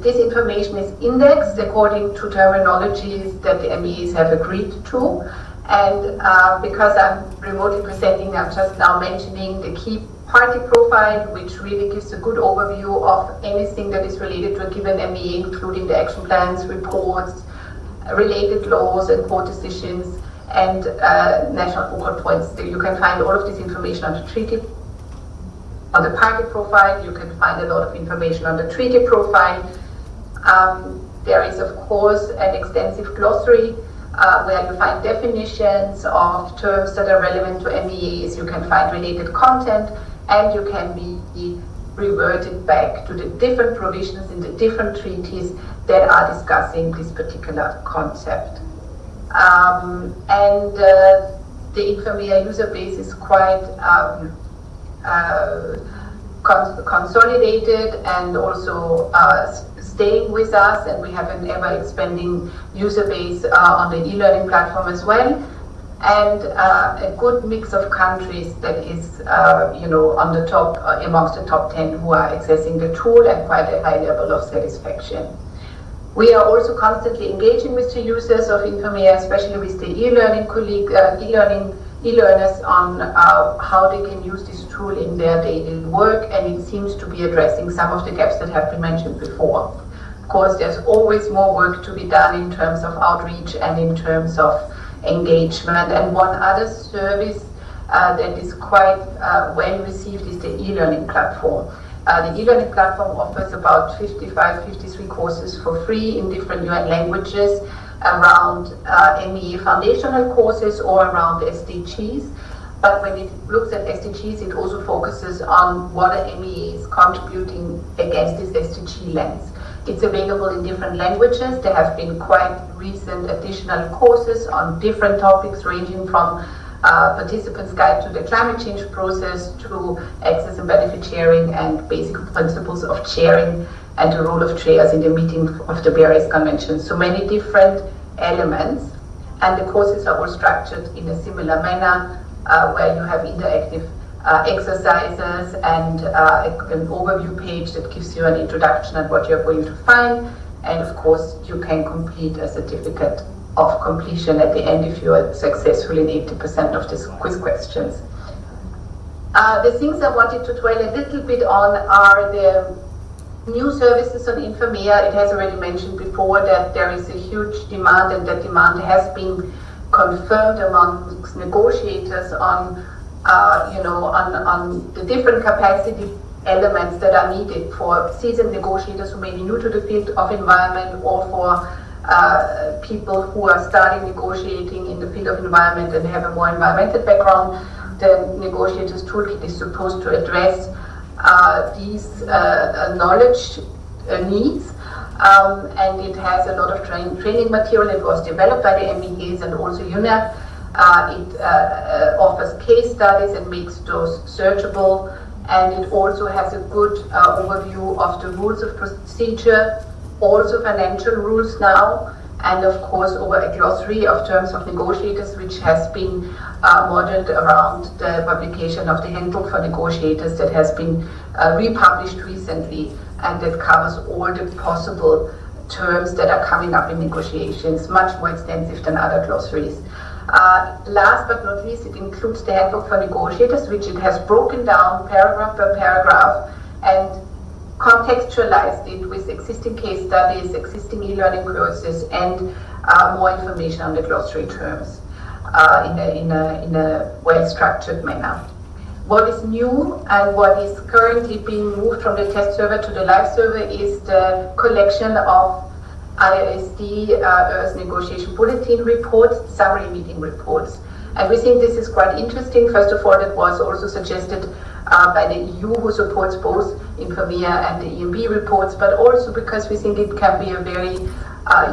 This information is indexed according to terminologies that the MEAs have agreed to, and because I'm remotely presenting, I'm just now mentioning the key party profile, which really gives a good overview of anything that is related to a given MEA, including the action plans, reports, related laws and court decisions, and national focal points. You can find all of this information on the treaty. On the party profile, you can find a lot of information on the treaty profile. There is, of course, an extensive glossary where you find definitions of terms that are relevant to MEAs. You can find related content, and you can be reverted back to the different provisions in the different treaties that are discussing this particular concept. The Infomia user base is quite consolidated and also staying with us, and we have an ever-expanding user base on the e-learning platform as well, and a good mix of countries that is, on the top, amongst the top 10 who are accessing the tool, and quite a high level of satisfaction. We are also constantly engaging with the users of Infomia, especially with the e-learning e-learners on how they can use this tool in their daily work, and it seems to be addressing some of the gaps that have been mentioned before. Of course, there's always more work to be done in terms of outreach and in terms of engagement. And one other service that is quite well received is the e-learning platform. The e-learning platform offers about 53 courses for free in different UN languages around MEA foundational courses or around SDGs. But when it looks at SDGs, it also focuses on what are MEAs contributing against this SDG lens. It's available in different languages. There have been quite recent additional courses on different topics ranging from participants' guide to the climate change process to access and benefit sharing and basic principles of chairing and the role of chairs in the meeting of the various conventions. So many different elements, and the courses are all structured in a similar manner where you have interactive exercises and an overview page that gives you an introduction at what you're going to find, and of course you can complete a certificate of completion at the end if you are successful in 80% of the quiz questions. The things I wanted to dwell a little bit on are the new services on Infomea. It has already mentioned before that there is a huge demand, and that demand has been confirmed among negotiators on the different capacity elements that are needed for seasoned negotiators who may be new to the field of environment, or for people who are starting negotiating in the field of environment and have a more environmental background. The negotiators toolkit is supposed to address these knowledge needs, and it has a lot of training material. It was developed by the MEAs and also UNEP. It offers case studies and makes those searchable, and it also has a good overview of the rules of procedure, also financial rules now, and of course over a glossary of terms of negotiators, which has been modeled around the publication of the handbook for negotiators that has been republished recently, and that covers all the possible terms that are coming up in negotiations, much more extensive than other glossaries. Last but not least, it includes the handbook for negotiators, which it has broken down paragraph per paragraph and contextualized it with existing case studies, existing e-learning courses, and more information on the glossary terms in a well-structured manner. What is new and what is currently being moved from the test server to the live server is the collection of IISD Earth Negotiation Bulletin reports, summary meeting reports. And we think this is quite interesting. First of all, it was also suggested by the EU, who supports both Infomea and the EMB reports, but also because we think it can be a very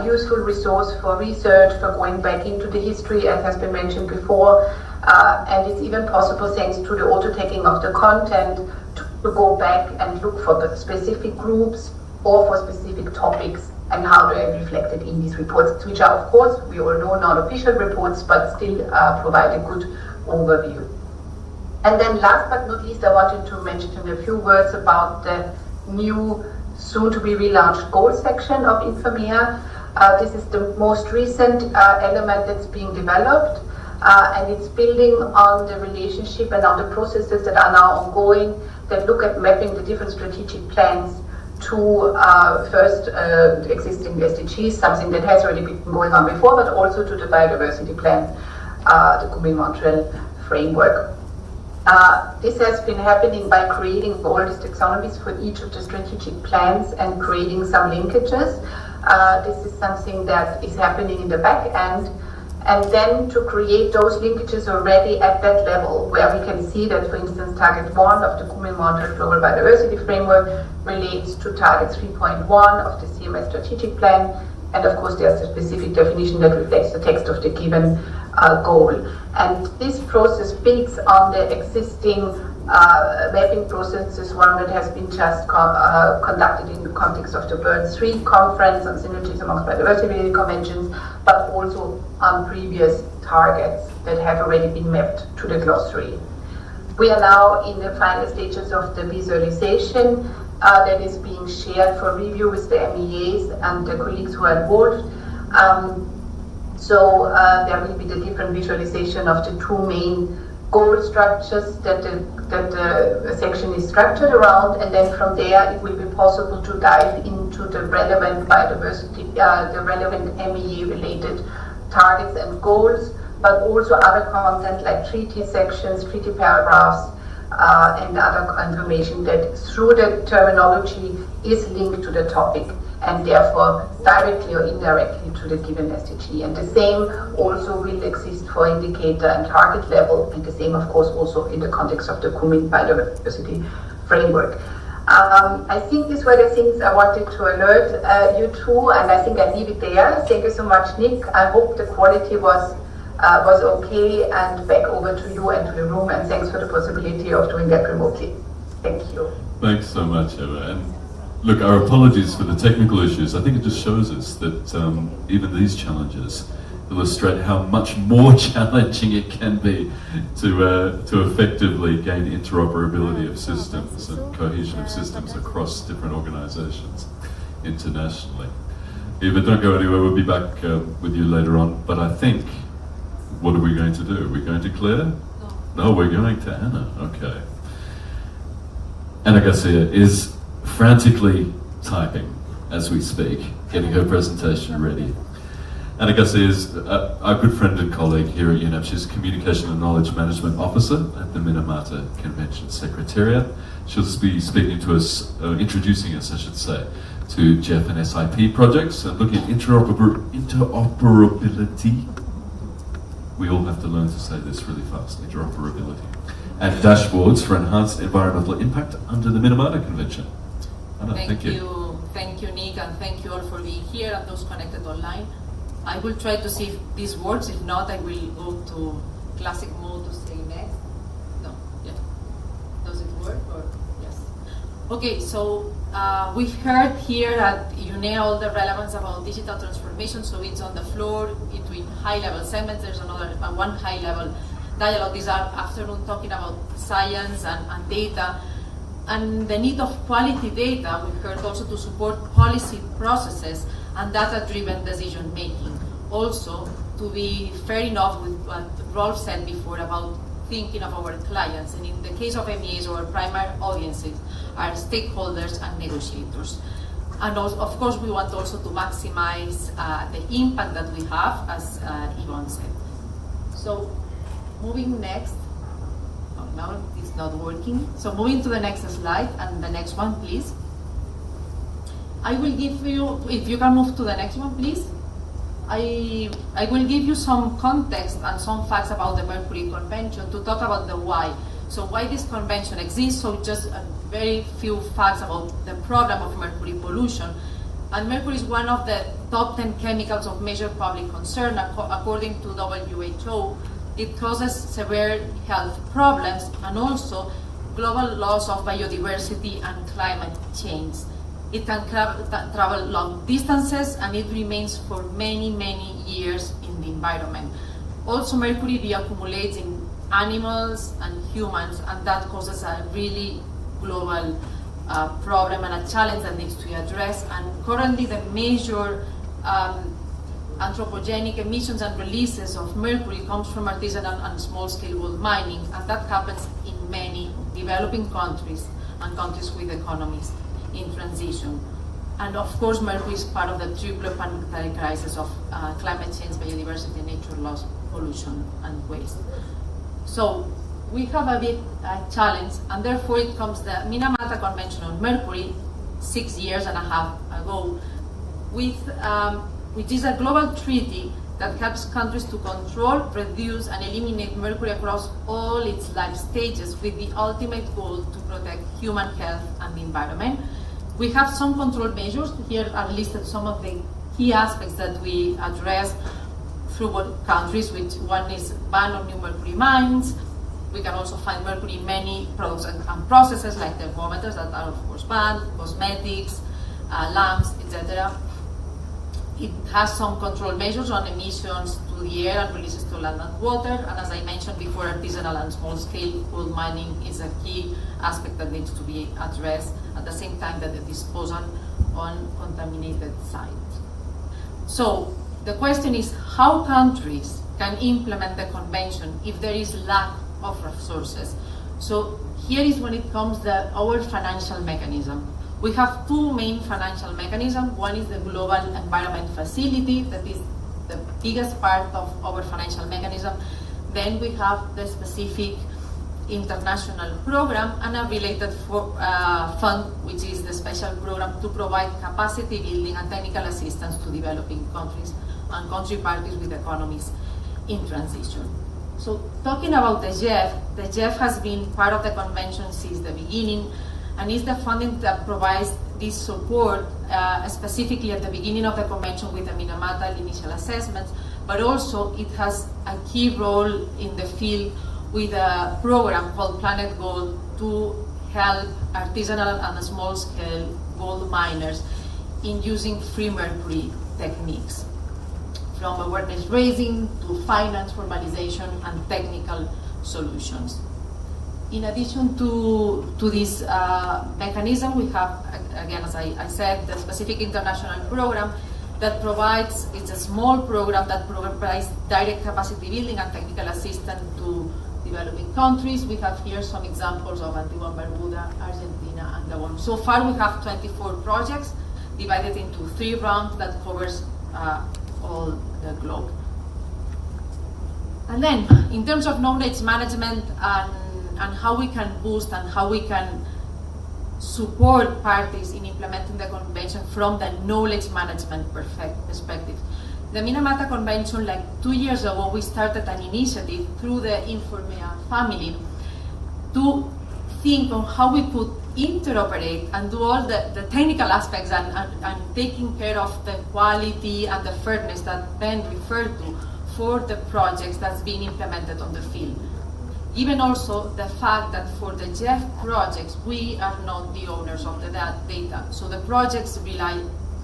useful resource for research, for going back into the history, as has been mentioned before. And it's even possible, thanks to the auto-tagging of the content, to go back and look for the specific groups or for specific topics and how they are reflected in these reports, which are, of course, we all know, not official reports, but still provide a good overview. And then last but not least, I wanted to mention a few words about the new, soon-to-be relaunched goals section of Infomea. This is the most recent element that's being developed, and it's building on the relationship and on the processes that are now ongoing that look at mapping the different strategic plans to first existing SDGs, something that has already been going on before, but also to the biodiversity plan, the Montreal framework. This has been happening by creating all these taxonomies for each of the strategic plans and creating some linkages. This is something that is happening in the back end. And then to create those linkages already at that level, where we can see that, for instance, Target 1 of the Montreal Global Biodiversity Framework relates to Target 3.1 of the CMS Strategic Plan, and of course there's a specific definition that reflects the text of the given goal. And this process builds on the existing mapping processes, one that has been just conducted in the context of the Bern 3 conference on synergies amongst biodiversity conventions, but also on previous targets that have already been mapped to the glossary. We are now in the final stages of the visualization that is being shared for review with the MEAs and the colleagues who are involved. So there will be the different visualization of the two main goal structures that the section is structured around, and then from there it will be possible to dive into the relevant biodiversity, the relevant MEA related targets and goals, but also other content like treaty sections, treaty paragraphs, and other information that through the terminology is linked to the topic and therefore directly or indirectly to the given SDG. And the same also will exist for indicator and target level, and the same of course also in the context of the Kunming biodiversity framework. I think these were the things I wanted to alert you to, and I think I leave it there. Thank you so much, Nick. I hope the quality was okay, and back over to you and to the room, and thanks for the possibility of doing that remotely. Thank you. Thanks so much, Eva. And look, our apologies for the technical issues. I think it just shows us that even these challenges illustrate how much more challenging it can be to effectively gain interoperability of systems and cohesion of systems across different organizations internationally. Eva, don't go anywhere. We'll be back with you later on. But I think, what are we going to do? Are we going to Claire? No, we're going to Anna. Okay. Anna Garcia is frantically typing as we speak, getting her presentation ready. Anna Garcia is our good friend and colleague here at UNEP. She's Communication and Knowledge Management Officer at the Minamata Convention Secretariat. She'll be speaking to us, introducing us, I should say, to Jeff and SIP projects and looking at interoperability. We all have to learn to say this really fast, interoperability. And dashboards for enhanced environmental impact under the Minamata Convention. Anna, thank you. Thank you, Nick, and thank you all for being here and those connected online. I will try to see if this works. If not, I will go to classic mode to say next. No, yeah. Does it work or yes? Okay, so we've heard here at UNEA all the relevance about digital transformation, so it's on the floor between high-level segments. There's another one high-level dialogue this afternoon talking about science and data, and the need of quality data. We've heard also to support policy processes and data-driven decision-making. Also, to be fair enough with what Rolf said before about thinking of our clients, and in the case of MEAs, our primary audiences are stakeholders and negotiators. And also, of course, we want also to maximize the impact that we have, as Yvonne said. So, moving next. Oh, now it's not working. So, moving to the next slide, and the next one, please. I will give you, if you can move to the next one, please. I will give you some context and some facts about the Mercury Convention to talk about the why. So why this convention exists, so just a very few facts about the problem of mercury pollution. And mercury is one of the top 10 chemicals of major public concern. According to WHO, it causes severe health problems and also global loss of biodiversity and climate change. It can travel long distances, and it remains for many, many years in the environment. Also, mercury deaccumulates in animals and humans, and that causes a really global problem and a challenge that needs to be addressed. And currently, the major anthropogenic emissions and releases of mercury comes from artisanal and small-scale gold mining, and that happens in many developing countries and countries with economies in transition. And of course, mercury is part of the triple planetary crisis of climate change, biodiversity, nature loss, pollution, and waste. So we have a big challenge, and therefore it comes the Minamata Convention on Mercury 6.5 years ago, which is a global treaty that helps countries to control, reduce, and eliminate mercury across all its life stages, with the ultimate goal to protect human health and the environment. We have some control measures. Here are listed some of the key aspects that we address through countries, which one is ban on new mercury mines. We can also find mercury in many products and processes like thermometers that are of course banned, cosmetics, lamps, etc. It has some control measures on emissions to the air and releases to land and water. And as I mentioned before, artisanal and small-scale gold mining is a key aspect that needs to be addressed at the same time that the disposal on contaminated sites. So the question is how countries can implement the convention if there is lack of resources. So here is when it comes to our financial mechanism. We have two main financial mechanisms. One is the Global Environment Facility, that is the biggest part of our financial mechanism. Then we have the specific international program and a related fund, which is the special program to provide capacity building and technical assistance to developing countries and country parties with economies in transition. So talking about the GEF has been part of the convention since the beginning, and is the funding that provides this support specifically at the beginning of the convention with the Minamata initial assessments, but also it has a key role in the field with a program called Planet Gold to help artisanal and small-scale gold miners in using free mercury techniques, from awareness raising to finance formalization and technical solutions. In addition to this mechanism, we have, again, as I said, the specific international program that provides, it's a small program that provides direct capacity building and technical assistance to developing countries. We have here some examples of Antigua and Barbuda, Argentina, and Gabon. So far we have 24 projects divided into 3 rounds that covers all the globe. And then, in terms of knowledge management and how we can boost and how we can support parties in implementing the convention from the knowledge management perspective. The Minamata Convention, like 2 years ago, we started an initiative through the Informea family to think on how we could interoperate and do all the technical aspects and taking care of the quality and the fairness that Ben referred to for the projects that's being implemented on the field. Even also the fact that for the GEF projects, we are not the owners of the data. So the projects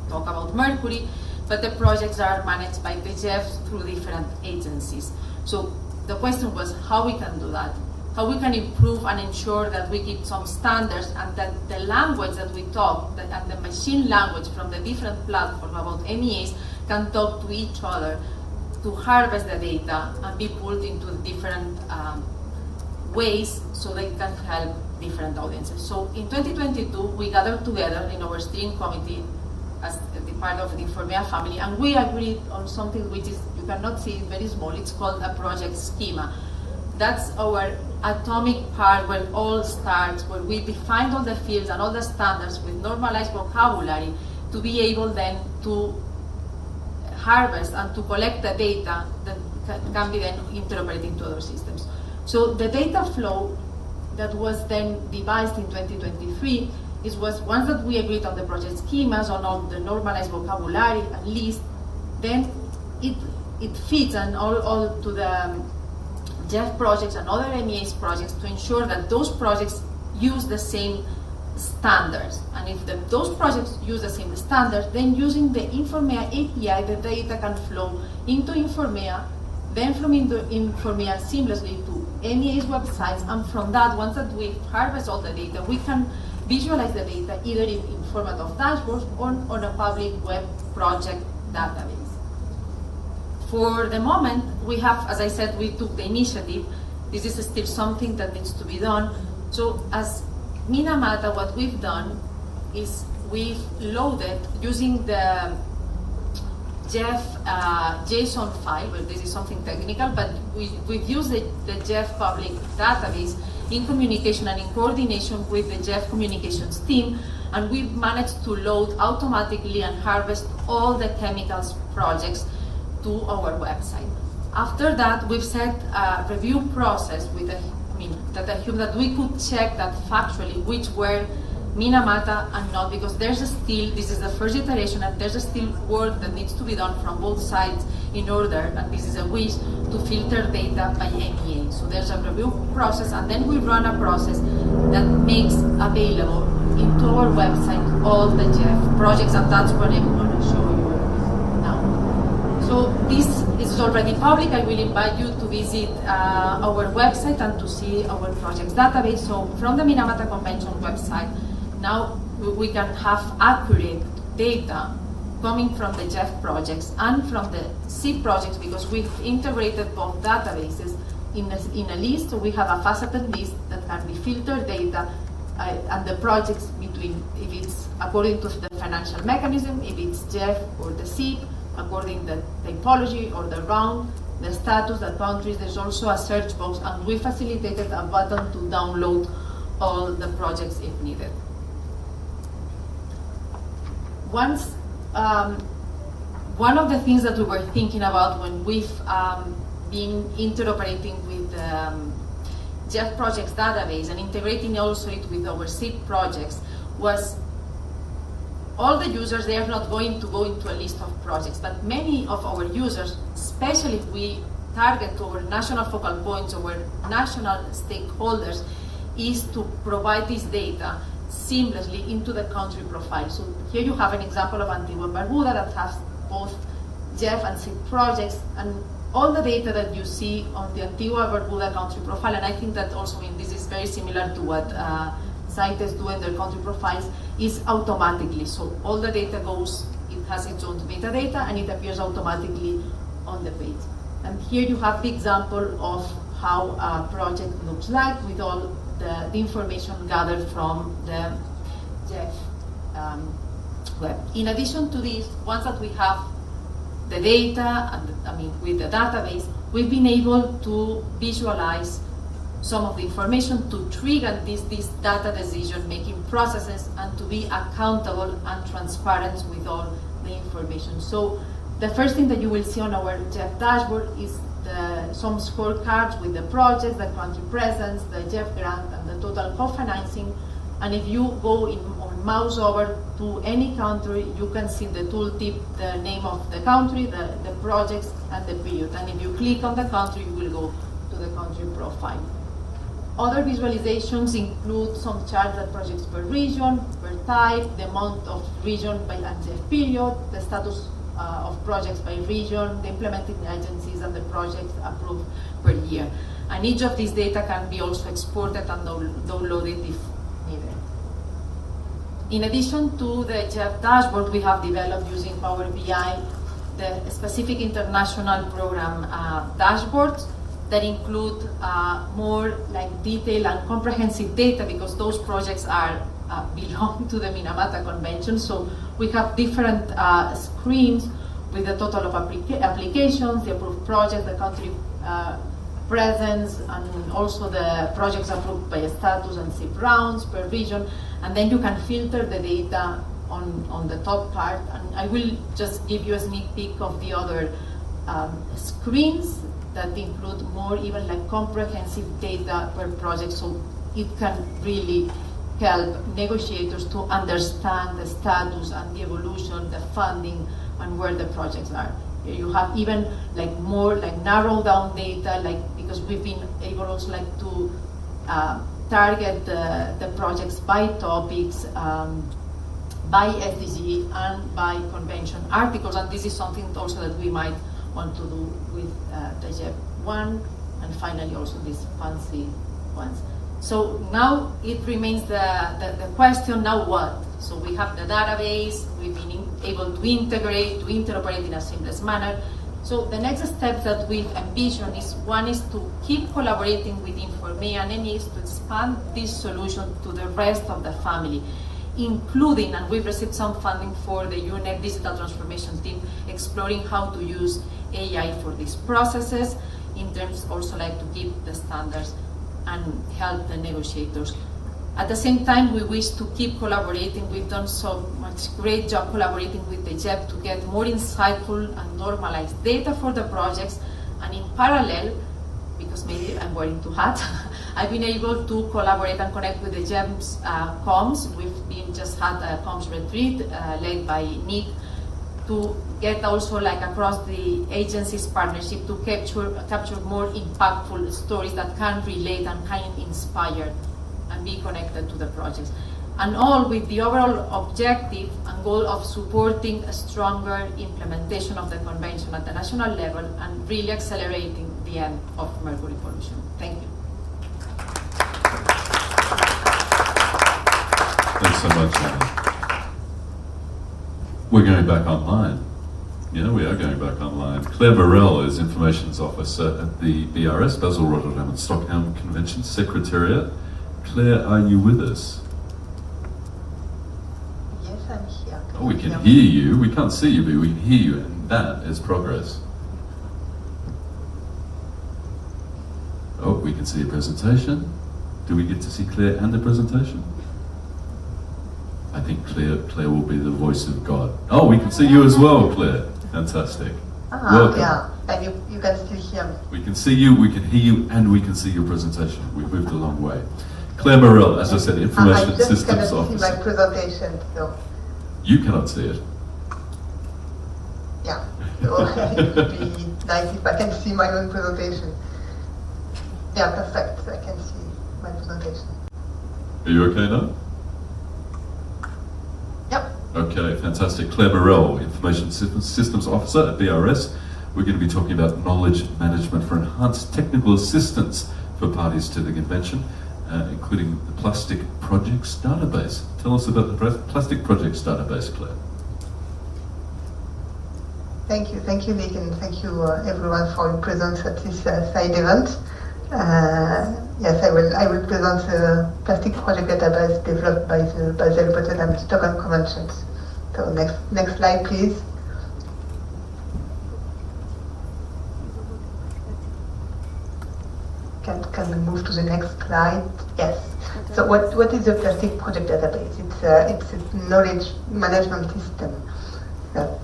talk about mercury, but the projects are managed by the GEF through different agencies. So the question was how we can do that, how we can improve and ensure that we keep some standards and that the language that we talk and the machine language from the different platforms about MEAs can talk to each other to harvest the data and be pulled into different ways so they can help different audiences. So in 2022, we gathered together in our steering committee as the part of the Informea family, and we agreed on something which is, you cannot see, it's very small. It's called a project schema. That's our atomic part where it all starts, where we define all the fields and all the standards with normalized vocabulary to be able then to harvest and to collect the data that can be then interoperated into other systems. So the data flow that was then devised in 2023 was once that we agreed on the project schemas, on all the normalized vocabulary at least, then it fits and all to the GEF projects and other MEAs projects to ensure that those projects use the same standards. And if those projects use the same standards, then using the Informea API, the data can flow into Informea, then from Informea seamlessly to MEA's websites, and from that, once that we harvest all the data, we can visualize the data either in format of dashboards or on a public web project database. For the moment, we have, as I said, we took the initiative. This is still something that needs to be done. So as Minamata, what we've done is we've loaded using the GEF JSON file, well, this is something technical, but we've used the GEF public database in communication and in coordination with the GEF communications team, and we've managed to load automatically and harvest all the chemicals projects to our website. After that, we've set a review process with that we could check that factually which were Minamata and not, because there's still, this is the first iteration, and there's still work that needs to be done from both sides in order, and this is a wish, to filter data by MEA. So there's a review process, and then we run a process that makes available into our website all the GEF projects, and that's what I'm going to show you now. So this is already public. I will invite you to visit our website and to see our projects database. So from the Minamata Convention website, now we can have accurate data coming from the Jeff projects and from the SIP projects, because we've integrated both databases in a list. So we have a faceted list that can be filtered data and the projects between, if it's according to the financial mechanism, if it's Jeff or the SIP, according to the typology or the round, the status, the countries. There's also a search box, and we facilitated a button to download all the projects if needed. Once, one of the things that we were thinking about when we've been interoperating with Jeff Projects database and integrating also it with our SIP projects was all the users, they are not going to go into a list of projects, but many of our users, especially if we target our national focal points, our national stakeholders, is to provide this data seamlessly into the country profile. So here you have an example of Antigua and Barbuda that has both Jeff and SIP projects, and all the data that you see on the Antigua Barbuda country profile, and I think that also this is very similar to what CITES do in their country profiles, is automatically. So all the data goes, it has its own metadata, and it appears automatically on the page. And here you have the example of how a project looks like with all the information gathered from the Jeff web. In addition to this, once that we have the data, and with the database, we've been able to visualize some of the information to trigger these data decision-making processes and to be accountable and transparent with all the information. So the first thing that you will see on our Jeff dashboard is some scorecards with the project, the country presence, the Jeff grant, and the total co-financing. And if you go or mouse over to any country, you can see the tooltip, the name of the country, the projects, and the period. And if you click on the country, you will go to the country profile. Other visualizations include some charts that projects per region, per type, the amount of region by and Jeff period, the status of projects by region, the implementing agencies, and the projects approved per year. And each of these data can be also exported and downloaded if needed. In addition to the Jeff dashboard, we have developed using Power BI the specific international program dashboards that include more like detailed and comprehensive data, because those projects are belong to the Minamata Convention. So we have different screens with the total of applications, the approved projects, the country presence, and also the projects approved by status and SIP rounds per region. And then you can filter the data on the top part. And I will just give you a sneak peek of the other screens that include more even like comprehensive data per project. So it can really help negotiators to understand the status and the evolution, the funding, and where the projects are. You have even like more like narrow down data, like because we've been able also like to target the projects by topics, by SDG, and by convention articles. And this is something also that we might want to do with the JEP 1, and finally also these fancy ones. So now it remains the question, now what? So we have the database, we've been able to integrate, to interoperate in a seamless manner. So the next step that we've envisioned is, one is to keep collaborating with Informea and NEs to expand this solution to the rest of the family, including, and we've received some funding for the UNEP Digital Transformation Team, exploring how to use AI for these processes, in terms also like to keep the standards and help the negotiators. At the same time, we wish to keep collaborating. We've done so much great job collaborating with the JEP to get more insightful and normalized data for the projects. And in parallel, because maybe I'm wearing two hats, I've been able to collaborate and connect with the JEP's comms. We've just had a comms retreat led by Nick to get also like across the agencies partnership to capture more impactful stories that can relate and can inspire and be connected to the projects. And all with the overall objective and goal of supporting a stronger implementation of the convention at the national level and really accelerating the end of mercury pollution. Thank you. Thanks so much, Anna. We're going back online. Yeah, we are going back online. Claire Morell is Informations Officer at the BRS, Basel, Rotterdam and Stockholm Convention Secretariat. Claire, are you with us? Yes, I'm here. Oh, we can hear you. We can't see you, but we can hear you, and that is progress. Oh, we can see a presentation. Do we get to see Claire and the presentation? I think Claire will be the voice of God. Oh, we can see you as well, Claire. Fantastic. Welcome. Yeah, and you can still hear me. We can see you, we can hear you, and we can see your presentation. We've moved a long way. Claire Morell, as I said, Information Systems I just Officer. cannot see my presentation, so You cannot see it. yeah. So it would be nice if I can see my own presentation. Yeah, perfect. I can see my presentation. Are you okay now? Yep. Okay, fantastic. Claire Morell, Information Systems Officer at BRS. We're going to be talking about knowledge management for enhanced technical assistance for parties to the convention, including the Plastic Projects Database. Tell us about the Plastic Projects Database, Claire. Thank you, Nick, and thank you everyone for your presence at this side event. Yes, I will present the Plastic Project Database developed by the Basel, Rotterdam and Stockholm Conventions. So next slide, please. Can we move to the next slide? Yes. So what is the Plastic Project Database? It's a knowledge management system that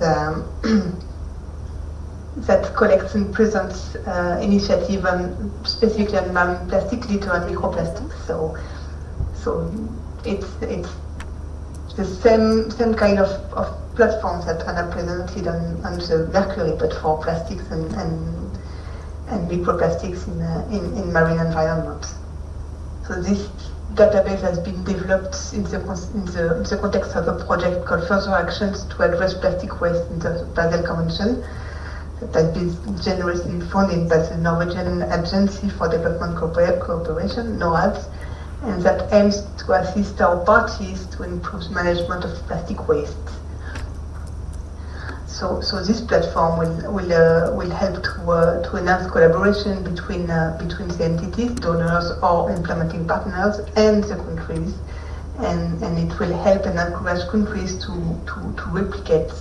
that collects and presents initiative on specifically on marine plastic, litter and microplastics. So it's the same kind of platforms that are presented on the Mercury, but for plastics and microplastics in marine environments. So this database has been developed in the context of a project called Further Actions to Address Plastic Waste in the Basel Convention, that has been generously funded by the Norwegian Agency for Development Cooperation, NOAD, and that aims to assist our parties to improve management of plastic waste. So this platform will help to enhance collaboration between the entities, donors or implementing partners, and the countries, and it will help and encourage countries to replicate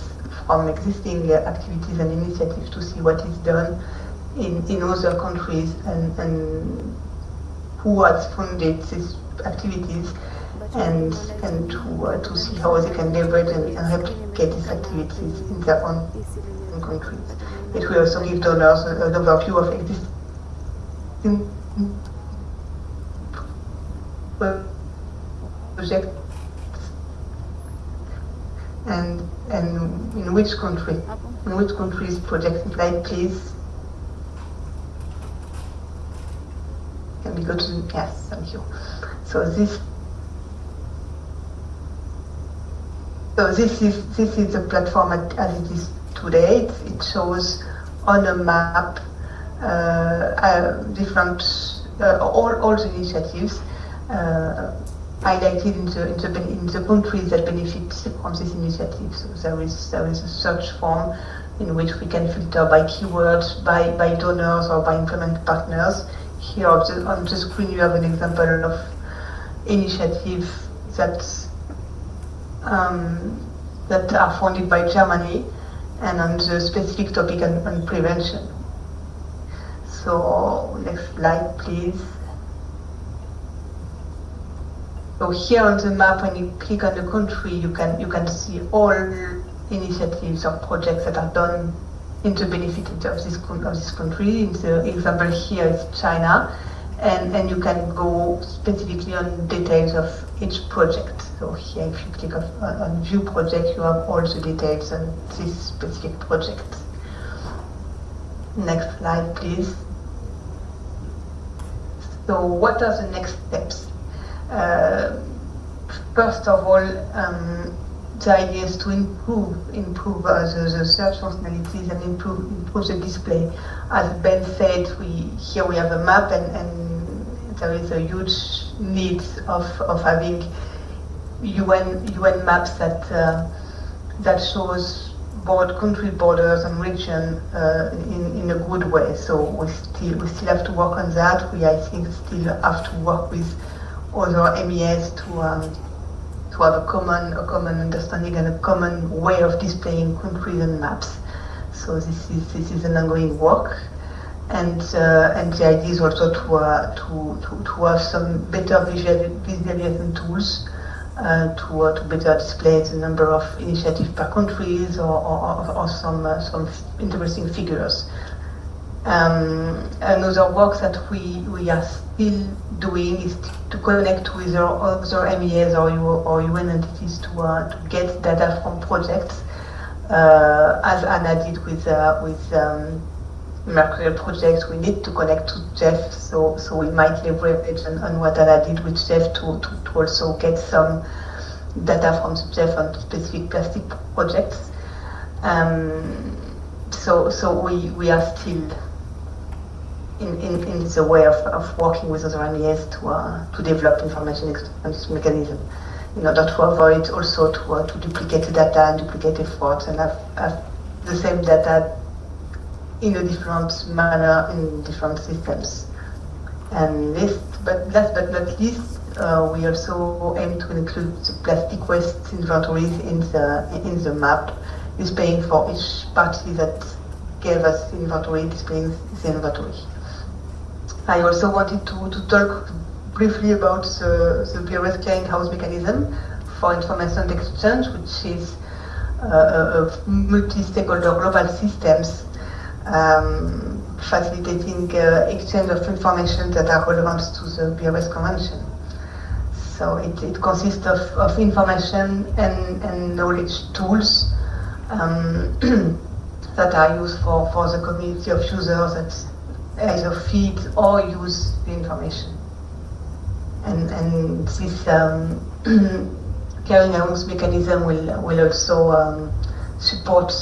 from existing activities and initiatives to see what is done in other countries and who has funded these activities, and to see how they can leverage and replicate these activities in their own countries. It will also give donors an overview of existing projects and in which countries projects like, please. Can we go to, yes, thank you. So this is the platform as it is today. It shows on a map different all the initiatives highlighted in the countries that benefit from this initiative. So there is a search form in which we can filter by keywords, by donors or by implement partners. Here on the screen you have an example of initiatives that are funded by Germany and on the specific topic on prevention. So next slide, please. So here on the map, when you click on the country, you can see all initiatives or projects that are done in the benefit of this country. In the example here is China, and you can go specifically on details of each project. So here, if you click on View Project, you have all the details on this specific project. Next slide, please. So what are the next steps? First of all, the idea is to improve the search functionalities and improve the display. As Ben said, here we have a map, and there is a huge need of having UN maps that that shows both country borders and region in a good way. So we still have to work on that. We, I think, still have to work with other MEAs to have a common understanding and a common way of displaying countries and maps. So this is an ongoing work, and the idea is also to have some better visualization tools to better display the number of initiatives per countries or some interesting figures. Another work that we are still doing is to connect with other MEAs or UN entities to get data from projects, as Anna did with Mercurial projects. We need to connect to Jeff, so we might leverage on what Anna did with Jeff to also get some data from Jeff on specific plastic projects. So we are still in the way of working with other MEAs to develop information exchange mechanism in order to avoid also to duplicate data and duplicate efforts and have the same data in a different manner in different systems. And last but not least, we also aim to include the plastic waste inventories in the map, displaying for each party that gave us inventory, displaying the inventory. I also wanted to talk briefly about the BRS clearinghouse mechanism for information exchange, which is a multi-stakeholder global systems facilitating exchange of information that are relevant to the BRS Convention. So it consists of information and knowledge tools that are used for the community of users that either feed or use the information. And this clearinghouse mechanism will also support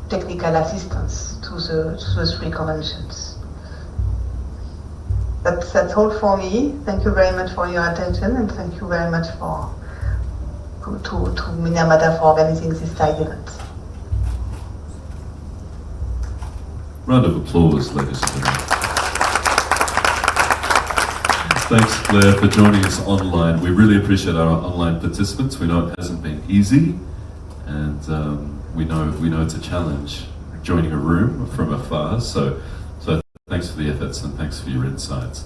technical assistance to the three conventions. That's all for me. Thank you very much for your attention, and thank you very much to Minamata for organizing this side event. Round of applause, ladies and gentlemen. Thanks, Claire, for joining us online. We really appreciate our online participants. We know it hasn't been easy, and we know it's a challenge joining a room from afar. So thanks for the efforts and thanks for your insights.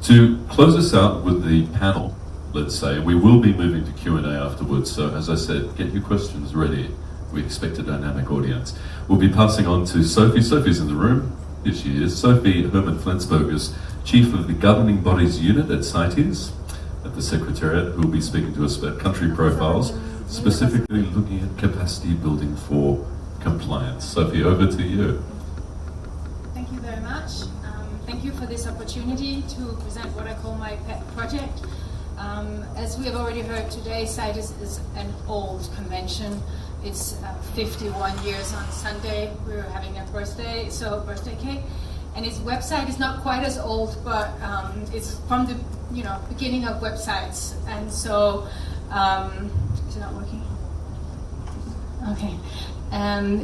To close us out with the panel, let's say, we will be moving to Q&A afterwards. So as I said, get your questions ready. We expect a dynamic audience. We'll be passing on to Sophie. Sophie's in the room. Here she is. Sophie Herman-Flensburger's Chief of the Governing Bodies Unit at CITES, at the Secretariat, who will be speaking to us about country profiles, specifically looking at capacity building for compliance. Sophie, over to you. Thank you very much. Thank you for this opportunity to present what I call my pet project. As we have already heard today, CITES is an old convention. It's 51 years on Sunday. We're having a birthday cake. And its website is not quite as old, but it's from the beginning of websites. And so, is it not working? Okay.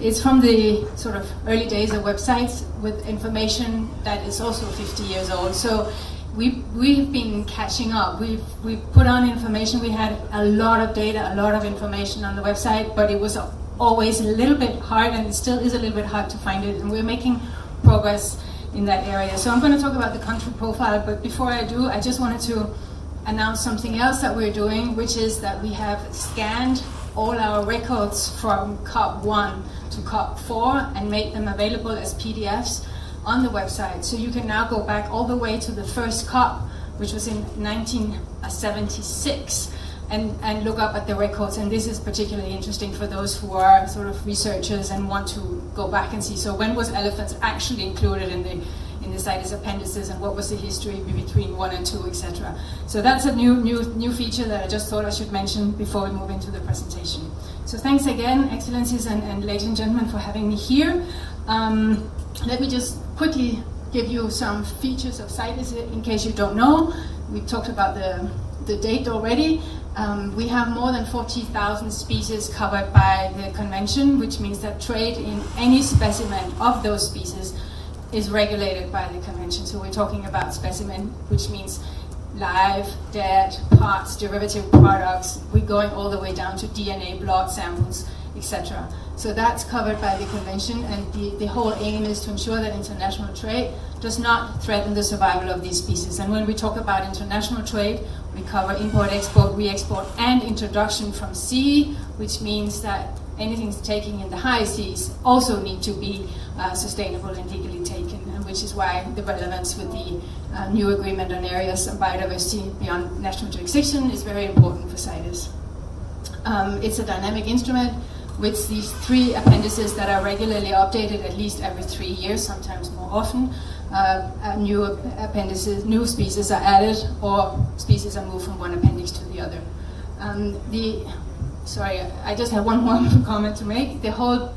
It's from the sort of early days of websites with information that is also 50 years old. So we've been catching up. We've put on information. We had a lot of data, a lot of information on the website, but it was always a little bit hard, and it still is a little bit hard to find it. And we're making progress in that area. So I'm going to talk about the country profile, but before I do, I just wanted to announce something else that we're doing, which is that we have scanned all our records from COP 1 to COP 4 and made them available as PDFs on the website. So you can now go back all the way to the first COP, which was in 1976, and look up at the records. And this is particularly interesting for those who are sort of researchers and want to go back and see, so when was elephants actually included in the CITES appendices, and what was the history between 1 and 2, etc. So that's a new feature that I just thought I should mention before we move into the presentation. So thanks again, Excellencies and ladies and gentlemen, for having me here. Let me just quickly give you some features of CITES in case you don't know. We talked about the date already. We have more than 40,000 species covered by the convention, which means that trade in any specimen of those species is regulated by the convention. So we're talking about specimen, which means live, dead, parts, derivative products. We're going all the way down to DNA, blood samples, etc. So that's covered by the convention, and the whole aim is to ensure that international trade does not threaten the survival of these species. And when we talk about international trade, we cover import, export, re-export, and introduction from sea, which means that anything taken in the high seas also need to be sustainable and legally taken, and which is why the relevance with the new agreement on areas of biodiversity beyond national jurisdiction is very important for CITES. It's a dynamic instrument with these 3 appendices that are regularly updated at least every 3 years, sometimes more often. New appendices, new species are added, or species are moved from one appendix to the other. Sorry, I just have one more comment to make. The whole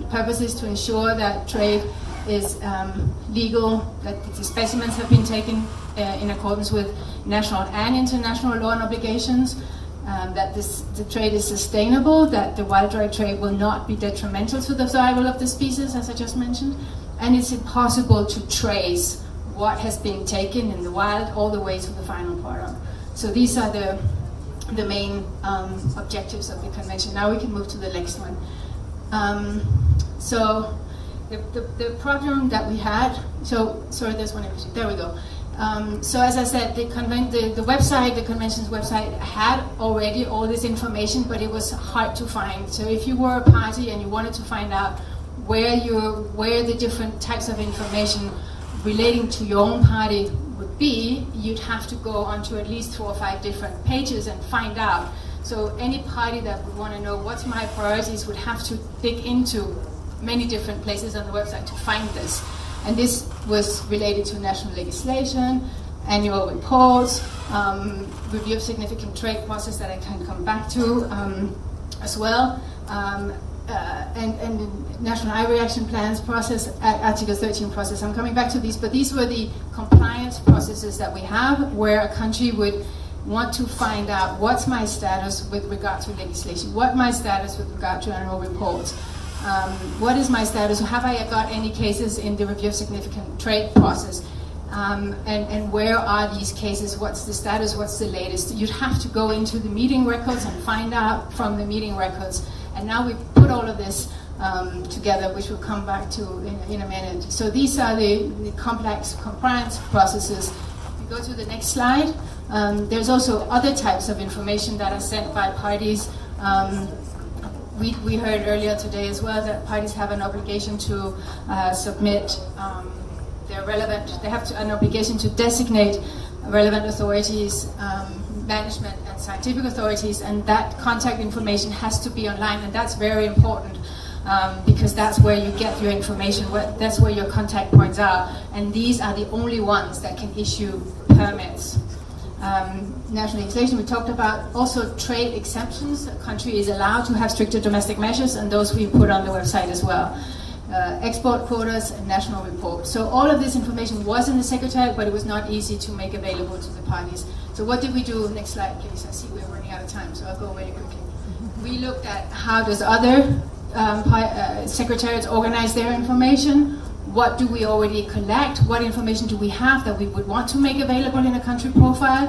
purpose is to ensure that trade is legal, that the specimens have been taken in accordance with national and international law and obligations, that the trade is sustainable, that the wild drug trade will not be detrimental to the survival of the species, as I just mentioned, and it's impossible to trace what has been taken in the wild all the way to the final product. So these are the main objectives of the convention. Now we can move to the next one. So the problem that we had, sorry, there's one, there we go. So as I said, the website, the convention's website had already all this information, but it was hard to find. So if you were a party and you wanted to find out where the different types of information relating to your own party would be, you'd have to go onto at least 4 or 5 different pages and find out. So any party that would want to know what's my priorities would have to dig into many different places on the website to find this. And this was related to national legislation, annual reports, review of significant trade process that I can come back to as well, and national eye reaction plans process, Article 13 process. I'm coming back to these, but these were the compliance processes that we have, where a country would want to find out what's my status with regard to legislation, what my status with regard to annual reports. What is my status? Have I got any cases in the review of significant trade process? And where are these cases? What's the status? What's the latest? You'd have to go into the meeting records and find out from the meeting records. And now we put all of this together, which we'll come back to in a minute. So these are the complex compliance processes. If you go to the next slide, there's also other types of information that are sent by parties. We heard earlier today as well that parties have an obligation to submit they have an obligation to designate relevant authorities, management and scientific authorities, and that contact information has to be online, and that's very important because that's where you get your information, that's where your contact points are, and these are the only ones that can issue permits. National legislation we talked about, also trade exemptions. A country is allowed to have stricter domestic measures, and those we put on the website as well. Export quotas and national reports. So all of this information was in the Secretariat, but it was not easy to make available to the parties. So what did we do? Next slide, please. I see we're running out of time, so I'll go very quickly. We looked at how does other secretariats organize their information. What do we already collect? What information do we have that we would want to make available in a country profile?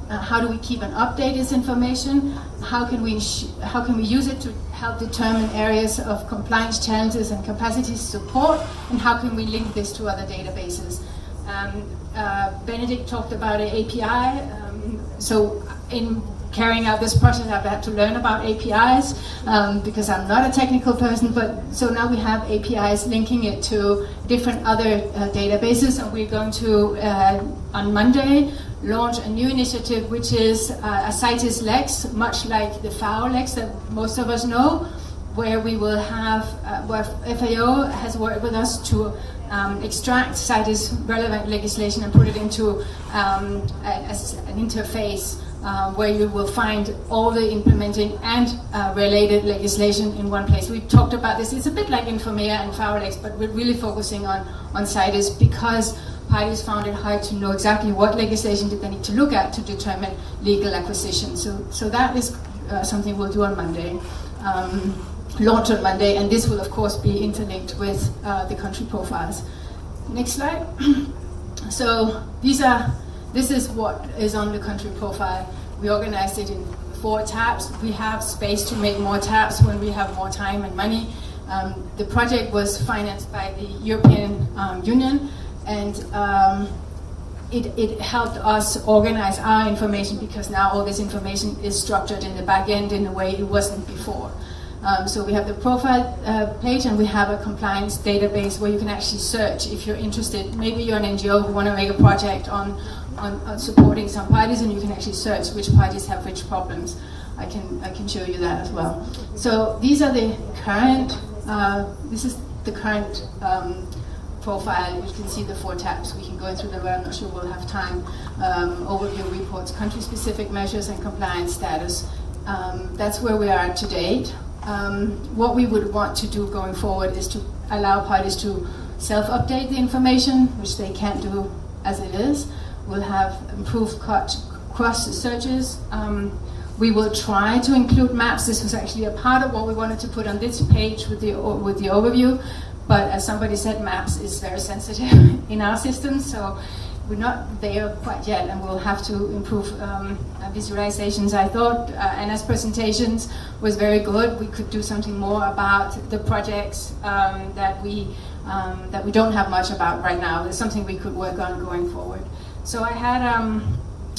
How do we keep and update this information? How can we use it to help determine areas of compliance challenges and capacity support? And how can we link this to other databases? Benedict talked about an API. So in carrying out this process, I've had to learn about APIs because I'm not a technical person, but so now we have APIs linking it to different other databases, and we're going to, on Monday, launch a new initiative which is a CITES Lex, much like the FAO Lex that most of us know, where we will have, where FAO has worked with us to extract CITES relevant legislation and put it into an interface where you will find all the implementing and related legislation in one place. We've talked about this. It's a bit like Infomea and FAO Lex, but we're really focusing on CITES because parties found it hard to know exactly what legislation did they need to look at to determine legal acquisition. So that is something we'll do on Monday, launch on Monday, and this will of course be interlinked with the country profiles. Next slide. So this is what is on the country profile. We organized it in 4 tabs. We have space to make more tabs when we have more time and money. The project was financed by the European Union, and it helped us organize our information, because now all this information is structured in the back end in a way it wasn't before. So we have the profile page, and we have a compliance database where you can actually search if you're interested. Maybe you're an NGO who want to make a project on supporting some parties, and you can actually search which parties have which problems. I can show you that as well. So these are the current. This is the current profile. You can see the 4 tabs. We can go through them, but I'm not sure we'll have time. Overview reports, country-specific measures, and compliance status. That's where we are to date. What we would want to do going forward is to allow parties to self-update the information, which they can't do as it is. We'll have improved cross searches. We will try to include maps. This was actually a part of what we wanted to put on this page with the overview, but as somebody said, maps is very sensitive in our system, so we're not there quite yet, and we'll have to improve visualizations. I thought Anna's presentations was very good. We could do something more about the projects that we don't have much about right now. There's something we could work on going forward. So I had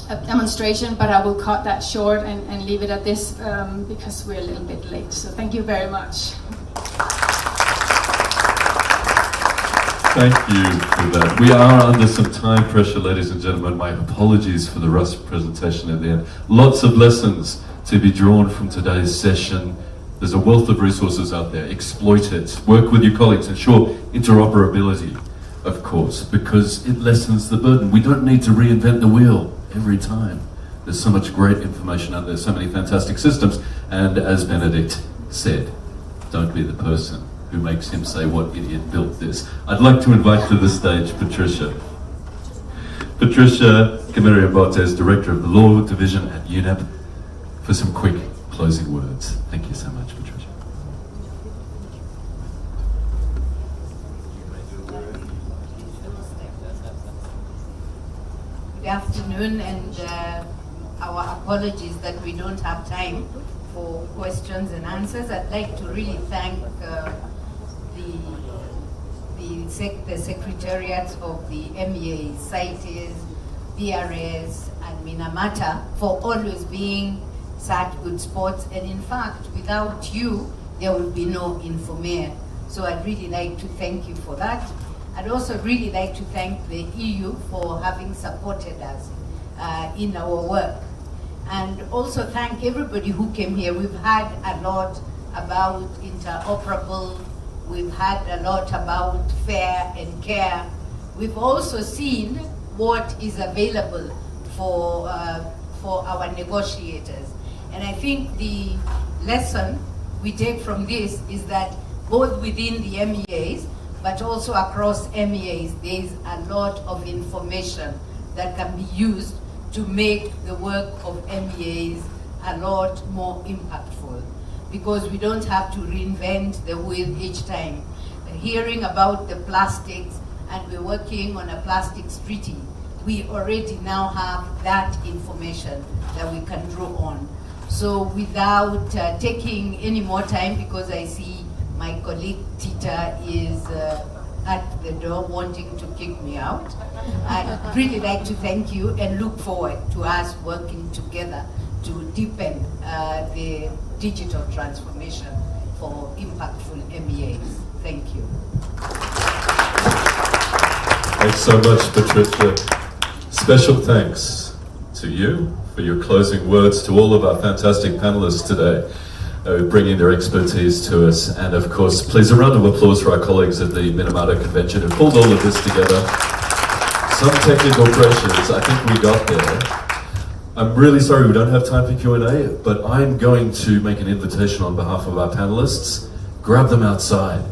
a demonstration, but I will cut that short and leave it at this because we're a little bit late. So thank you very much. Thank you for that. We are under some time pressure, ladies and gentlemen. My apologies for the rushed presentation at the end. Lots of lessons to be drawn from today's session. There's a wealth of resources out there. Exploit it. Work with your colleagues. Ensure interoperability, of course, because it lessens the burden. We don't need to reinvent the wheel every time. There's so much great information out there, so many fantastic systems. And as Benedict said, don't be the person who makes him say, what idiot built this. I'd like to invite to the stage Patricia. Patricia Camarillo-Botes, Director of the Law Division at UNEP, for some quick closing words. Thank you so much, Patricia. Good afternoon, and our apologies that we don't have time for questions and answers. I'd like to really thank the secretariats of the MEA, CITES, DRS, and Minamata for always being such good sports. And in fact, without you, there would be no Infomare. So I'd really like to thank you for that. I'd also really like to thank the EU for having supported us in our work. And also thank everybody who came here. We've had a lot about interoperable. We've had a lot about fair and care. We've also seen what is available for our negotiators. And I think the lesson we take from this is that both within the MEAs, but also across MEAs, there is a lot of information that can be used to make the work of MEAs a lot more impactful, because we don't have to reinvent the wheel each time. Hearing about the plastics, and we're working on a plastics treaty, we already now have that information that we can draw on. So without taking any more time, because I see my colleague Tita is at the door wanting to kick me out, I'd really like to thank you and look forward to us working together to deepen the digital transformation for impactful MEAs. Thank you. Thanks so much, Patricia. Special thanks to you for your closing words, to all of our fantastic panelists today bringing their expertise to us, and of course, please a round of applause for our colleagues at the Minamata Convention who pulled all of this together. Some technical pressures, I think we got there. I'm really sorry we don't have time for Q&A, but I'm going to make an invitation on behalf of our panelists. Grab them outside.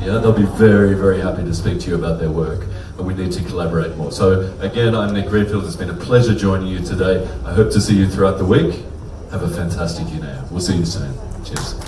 Yeah, they'll be very, very happy to speak to you about their work. and we need to collaborate more. So again, I'm Nick Greenfield. It's been a pleasure joining you today. I hope to see you throughout the week. Have a fantastic year now. We'll see you soon. Cheers.